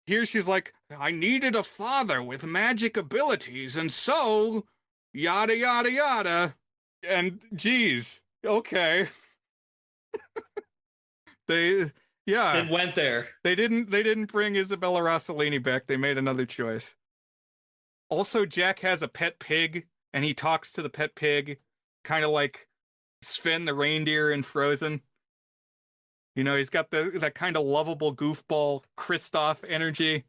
here she's like, I needed a father with magic abilities, and so yada yada yada. And geez, okay. They yeah, It went there. they didn't bring Isabella Rossellini back. They made another choice. Also, Jack has a pet pig, and he talks to the pet pig, kind of like Sven the reindeer in Frozen. He's got that kind of lovable goofball Kristoff energy.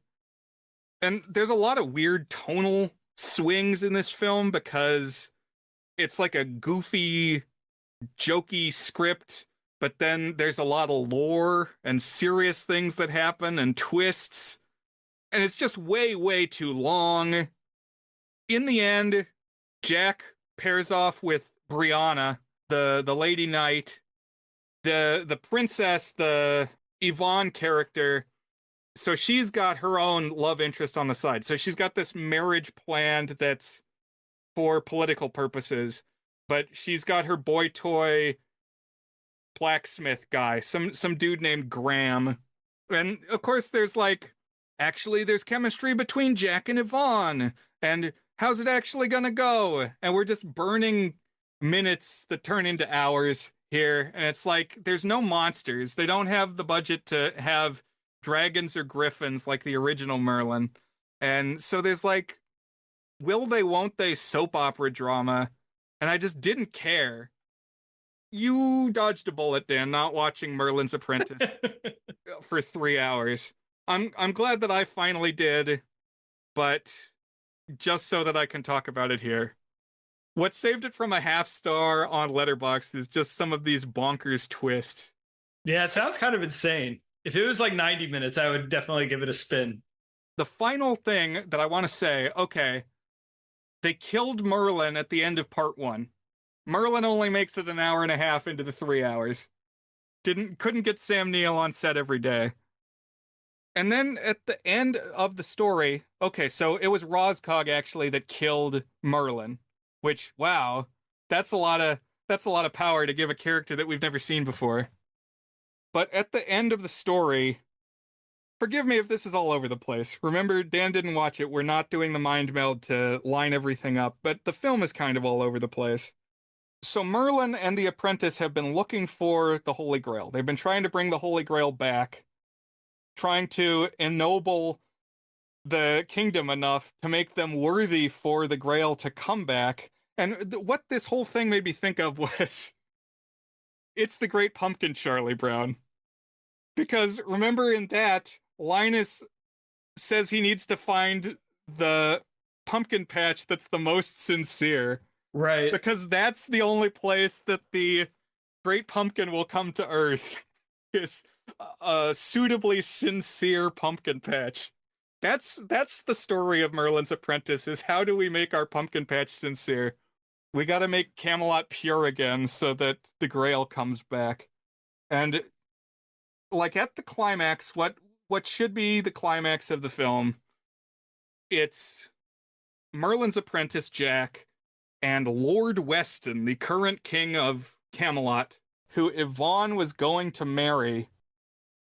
And there's a lot of weird tonal swings in this film because it's like a goofy, jokey script, but then there's a lot of lore and serious things that happen and twists. And it's just way, way too long. In the end, Jack pairs off with Brianna, the lady knight, the princess, the Yvonne character. So she's got her own love interest on the side. So she's got this marriage planned that's for political purposes, but she's got her boy toy blacksmith guy, some dude named Graham. And of course there's chemistry between Jack and Yvonne. And how's it actually gonna go? And we're just burning minutes that turn into hours here. And it's like, there's no monsters. They don't have the budget to have dragons or griffins like the original Merlin. And so there's like, will they, won't they soap opera drama. And I just didn't care. You dodged a bullet, Dan, not watching Merlin's Apprentice for 3 hours. I'm glad that I finally did, but just so that I can talk about it here. What saved it from a half star on Letterboxd is just some of these bonkers twists. Yeah, it sounds kind of insane. If it was like 90 minutes, I would definitely give it a spin. The final thing that I want to say, okay, they killed Merlin at the end of part 1. Merlin only makes it an hour and a half into the 3 hours. Couldn't get Sam Neill on set every day. And then at the end of the story, okay, so it was Roscog actually that killed Merlin, which, wow, that's a lot of power to give a character that we've never seen before. But at the end of the story, forgive me if this is all over the place. Remember, Dan didn't watch it. We're not doing the mind meld to line everything up, but the film is kind of all over the place. So Merlin and the Apprentice have been looking for the Holy Grail. They've been trying to bring the Holy Grail back, trying to ennoble the kingdom enough to make them worthy for the Grail to come back. And what this whole thing made me think of was, it's the Great Pumpkin, Charlie Brown. Because remember in that, Linus says he needs to find the pumpkin patch that's the most sincere. Right. Because that's the only place that the Great Pumpkin will come to Earth. Is a suitably sincere pumpkin patch. That's the story of Merlin's Apprentice, is how do we make our pumpkin patch sincere? We got to make Camelot pure again so that the Grail comes back. And like at the climax, what should be the climax of the film, it's Merlin's Apprentice Jack and Lord Weston, the current king of Camelot, who Yvonne was going to marry.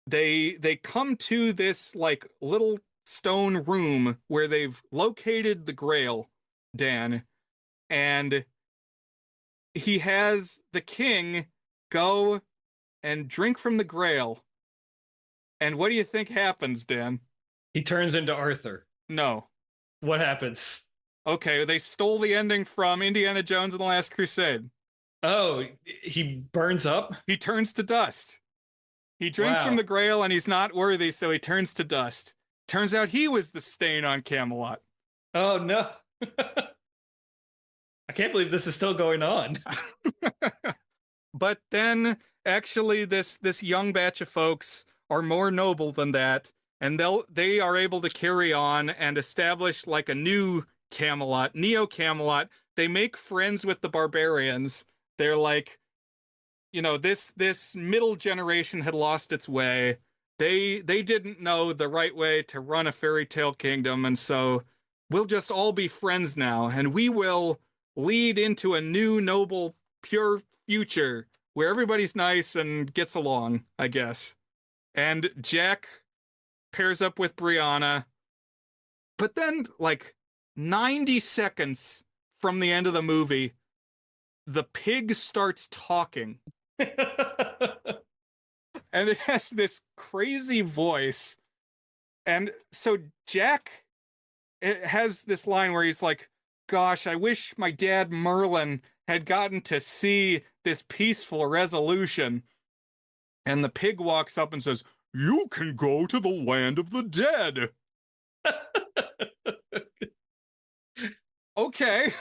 They come to this like little stone room where they've located the Grail, Dan, and he has the king go and drink from the Grail. And what do you think happens, Dan? He turns into Arthur. No. What happens? Okay, they stole the ending from Indiana Jones and the Last Crusade. Oh, he burns up? He turns to dust. He drinks from the Grail and he's not worthy, so he turns to dust. Turns out he was the stain on Camelot. Oh, no. I can't believe this is still going on. But then, actually, this young batch of folks are more noble than that. and they are able to carry on and establish like a new Camelot, Neo Camelot. They make friends with the barbarians. They're like, this middle generation had lost its way. They didn't know the right way to run a fairy tale kingdom, and so we'll just all be friends now, and we will lead into a new, noble, pure future where everybody's nice and gets along, I guess. And Jack pairs up with Brianna, but then, like, 90 seconds from the end of the movie, the pig starts talking. And it has this crazy voice. And so Jack, it has this line where he's like, gosh, I wish my dad Merlin had gotten to see this peaceful resolution. And the pig walks up and says, you can go to the land of the dead. Okay.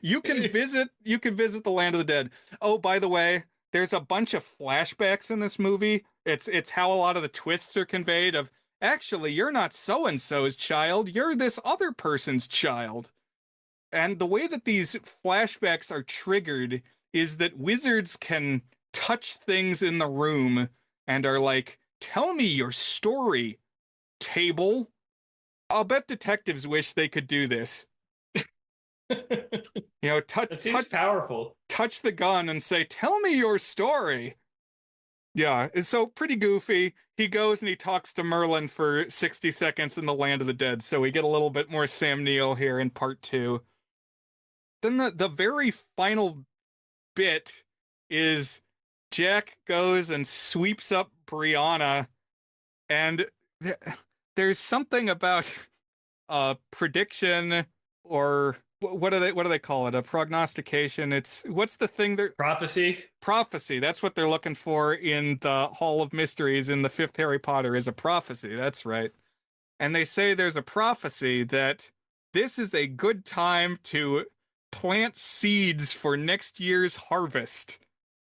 you can visit the land of the dead. Oh, by the way, there's a bunch of flashbacks in this movie. It's how a lot of the twists are conveyed of, actually, you're not so and so's child, you're this other person's child. And the way that these flashbacks are triggered is that wizards can touch things in the room and are like, tell me your story, table. I'll bet detectives wish they could do this. Touch powerful. Touch the gun and say, tell me your story. Yeah, it's so pretty goofy. He goes and he talks to Merlin for 60 seconds in the land of the dead, so we get a little bit more Sam Neill here in part 2. Then the very final bit is Jack goes and sweeps up Brianna, and there's something about prediction, or what do they call it? A prognostication. What's the thing that prophecy. That's what they're looking for in the Hall of Mysteries in the 5th Harry Potter, is a prophecy. That's right. And they say there's a prophecy that this is a good time to plant seeds for next year's harvest.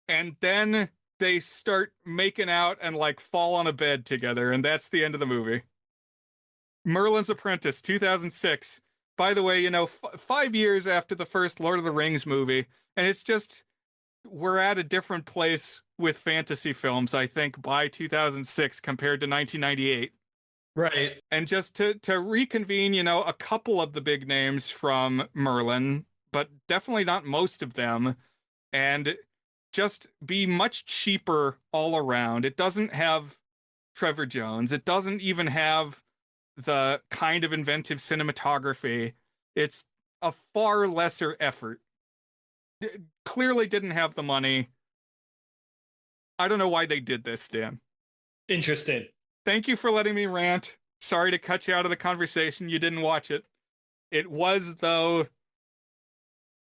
And then they start making out and like fall on a bed together, and that's the end of the movie. Merlin's Apprentice, 2006. By the way, 5 years after the first Lord of the Rings movie, and it's just, we're at a different place with fantasy films, I think, by 2006 compared to 1998. Right. And just to reconvene, a couple of the big names from Merlin, but definitely not most of them, and just be much cheaper all around. It doesn't have Trevor Jones. It doesn't even have the kind of inventive cinematography. It's a far lesser effort. Clearly didn't have the money. I don't know why they did this, Dan. Interesting. Thank you for letting me rant. Sorry to cut you out of the conversation. You didn't watch it. It was, though,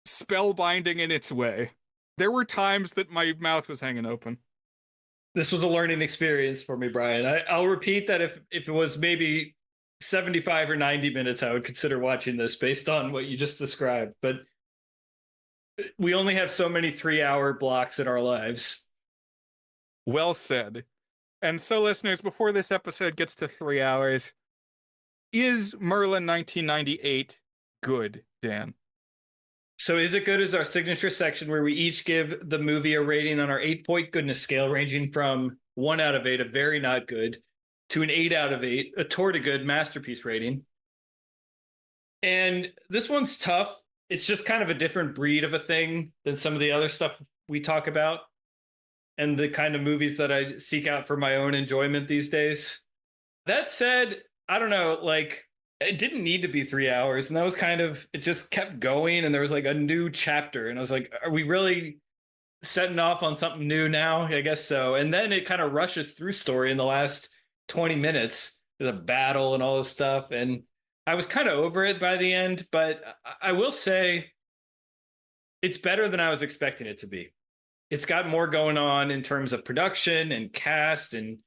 spellbinding in its way. There were times that my mouth was hanging open. This was a learning experience for me, Brian. I'll repeat that if it was maybe 75 or 90 minutes, I would consider watching this based on what you just described. But we only have so many 3-hour blocks in our lives. Well said. And so, listeners, before this episode gets to 3 hours, is Merlin 1998 good, Dan? So is it good as our signature section where we each give the movie a rating on our 8-point goodness scale, ranging from 1 out of 8, a very not good, to an 8 out of 8, a toward-a-good masterpiece rating. And this one's tough. It's just kind of a different breed of a thing than some of the other stuff we talk about and the kind of movies that I seek out for my own enjoyment these days. That said, I don't know, like, it didn't need to be 3 hours. And that was kind of, it just kept going. And there was like a new chapter. And I was like, are we really setting off on something new now? I guess so. And then it kind of rushes through story in the last 20 minutes. There's a battle and all this stuff. And I was kind of over it by the end. But I will say it's better than I was expecting it to be. It's got more going on in terms of production and cast and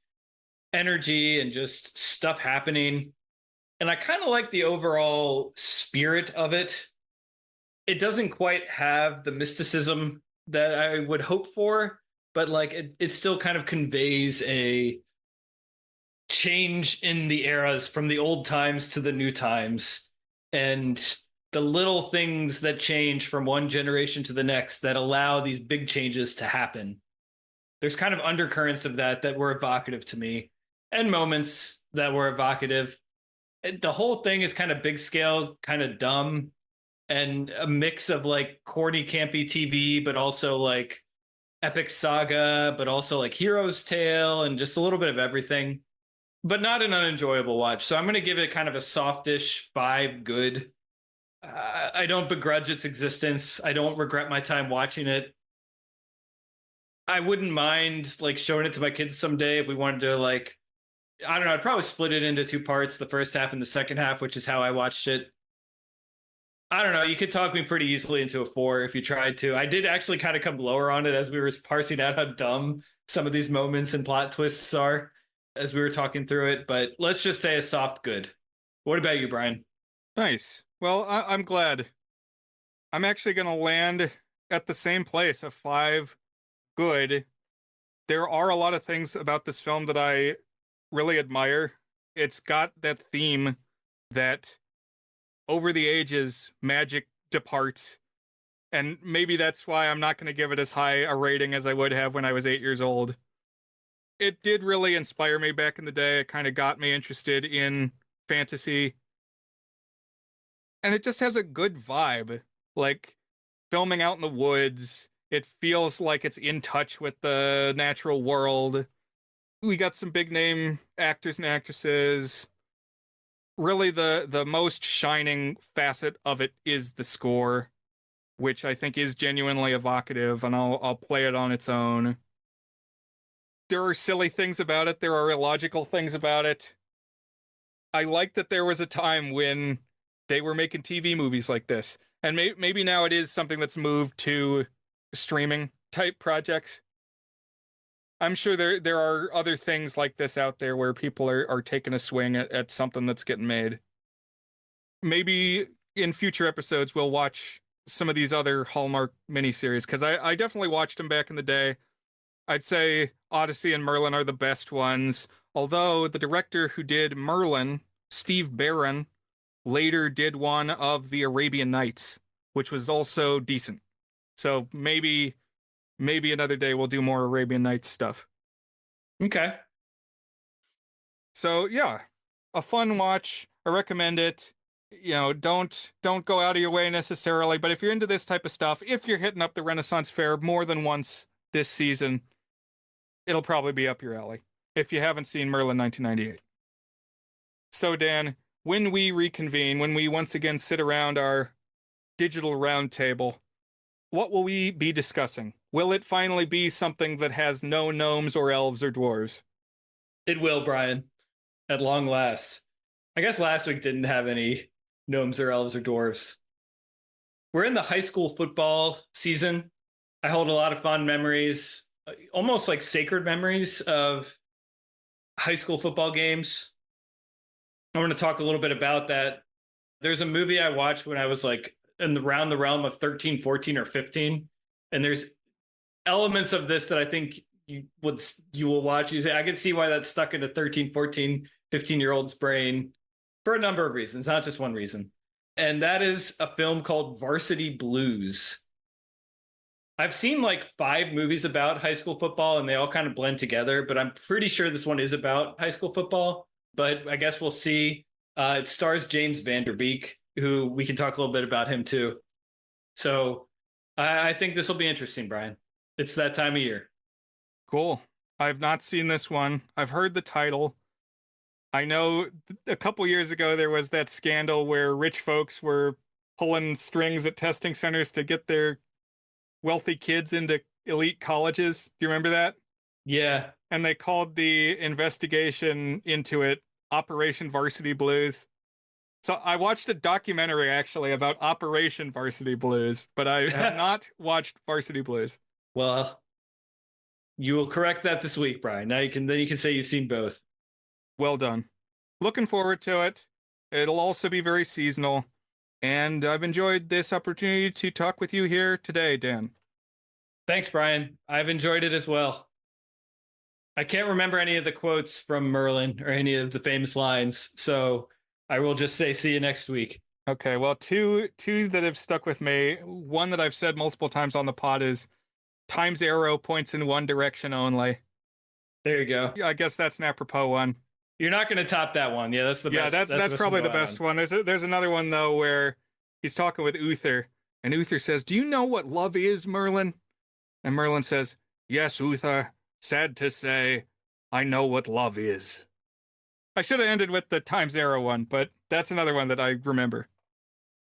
energy and just stuff happening. And I kind of like the overall spirit of it. It doesn't quite have the mysticism that I would hope for, but like it still kind of conveys a change in the eras from the old times to the new times, and the little things that change from one generation to the next that allow these big changes to happen. There's kind of undercurrents of that were evocative to me, and moments that were evocative. The whole thing is kind of big scale, kind of dumb, and a mix of like corny, campy TV, but also like epic saga, but also like hero's tale, and just a little bit of everything, but not an unenjoyable watch. So I'm going to give it kind of a softish 5 good. I don't begrudge its existence. I don't regret my time watching it. I wouldn't mind like showing it to my kids someday if we wanted to, like, I don't know, I'd probably split it into 2 parts, the first half and the second half, which is how I watched it. I don't know. You could talk me pretty easily into a 4 if you tried to. I did actually kind of come lower on it as we were parsing out how dumb some of these moments and plot twists are as we were talking through it. But let's just say a soft good. What about you, Brian? Nice. Well, I'm glad. I'm actually going to land at the same place, a 5 good. There are a lot of things about this film that I really admire. It's got that theme that over the ages, magic departs. And maybe that's why I'm not going to give it as high a rating as I would have when I was 8 years old. It did really inspire me back in the day. It kind of got me interested in fantasy. And it just has a good vibe. Like, filming out in the woods, it feels like it's in touch with the natural world. We got some big name actors and actresses. Really, the most shining facet of it is the score, which I think is genuinely evocative, and I'll play it on its own. There are silly things about it. There are illogical things about it. I like that there was a time when they were making TV movies like this, and maybe now it is something that's moved to streaming type projects. I'm sure there are other things like this out there where people are taking a swing at something that's getting made. Maybe in future episodes we'll watch some of these other Hallmark miniseries, because I definitely watched them back in the day. I'd say Odyssey and Merlin are the best ones, although the director who did Merlin, Steve Barron, later did one of the Arabian Nights, which was also decent. So maybe another day we'll do more Arabian Nights stuff. Okay. So yeah, a fun watch. I recommend it. You know, don't go out of your way necessarily, but if you're into this type of stuff, if you're hitting up the Renaissance Fair more than once this season, it'll probably be up your alley if you haven't seen Merlin 1998. So Dan, when we reconvene, when we once again sit around our digital round table, what will we be discussing? Will it finally be something that has no gnomes or elves or dwarves? It will, Brian, at long last. I guess last week didn't have any gnomes or elves or dwarves. We're in the high school football season. I hold a lot of fond memories, almost like sacred memories of high school football games. I want to talk a little bit about that. There's a movie I watched when I was like around the realm of 13, 14, or 15. And there's elements of this that I think you will watch. You say, I can see why that's stuck in a 13, 14, 15-year-old's brain for a number of reasons, not just one reason. And that is a film called Varsity Blues. I've seen like 5 movies about high school football and they all kind of blend together, but I'm pretty sure this one is about high school football, but I guess we'll see. It stars James Van Der Beek, who we can talk a little bit about him too. So I think this will be interesting, Brian. It's that time of year. Cool. I've not seen this one. I've heard the title. I know a couple years ago there was that scandal where rich folks were pulling strings at testing centers to get their wealthy kids into elite colleges. Do you remember that? Yeah. And they called the investigation into it Operation Varsity Blues. So I watched a documentary actually about Operation Varsity Blues, but I have not watched Varsity Blues. Well, you will correct that this week, Brian. Now you can say you've seen both. Well done. Looking forward to it. It'll also be very seasonal. And I've enjoyed this opportunity to talk with you here today, Dan. Thanks, Brian. I've enjoyed it as well. I can't remember any of the quotes from Merlin or any of the famous lines, so I will just say see you next week. Okay, well, two that have stuck with me. One that I've said multiple times on the pod is time's arrow points in one direction only. There you go. I guess that's an apropos one. You're not going to top that one. Yeah, that's the Yeah, best. that's probably the best one. There's another one though where he's talking with Uther, and Uther says, "Do you know what love is, Merlin?" And Merlin says, "Yes, Uther. Sad to say, I know what love is." I should have ended with the time's arrow one, but that's another one that I remember.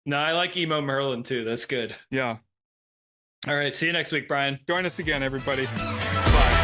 No, I like emo Merlin too. That's good. Yeah. All right. See you next week, Brian. Join us again, everybody. Bye.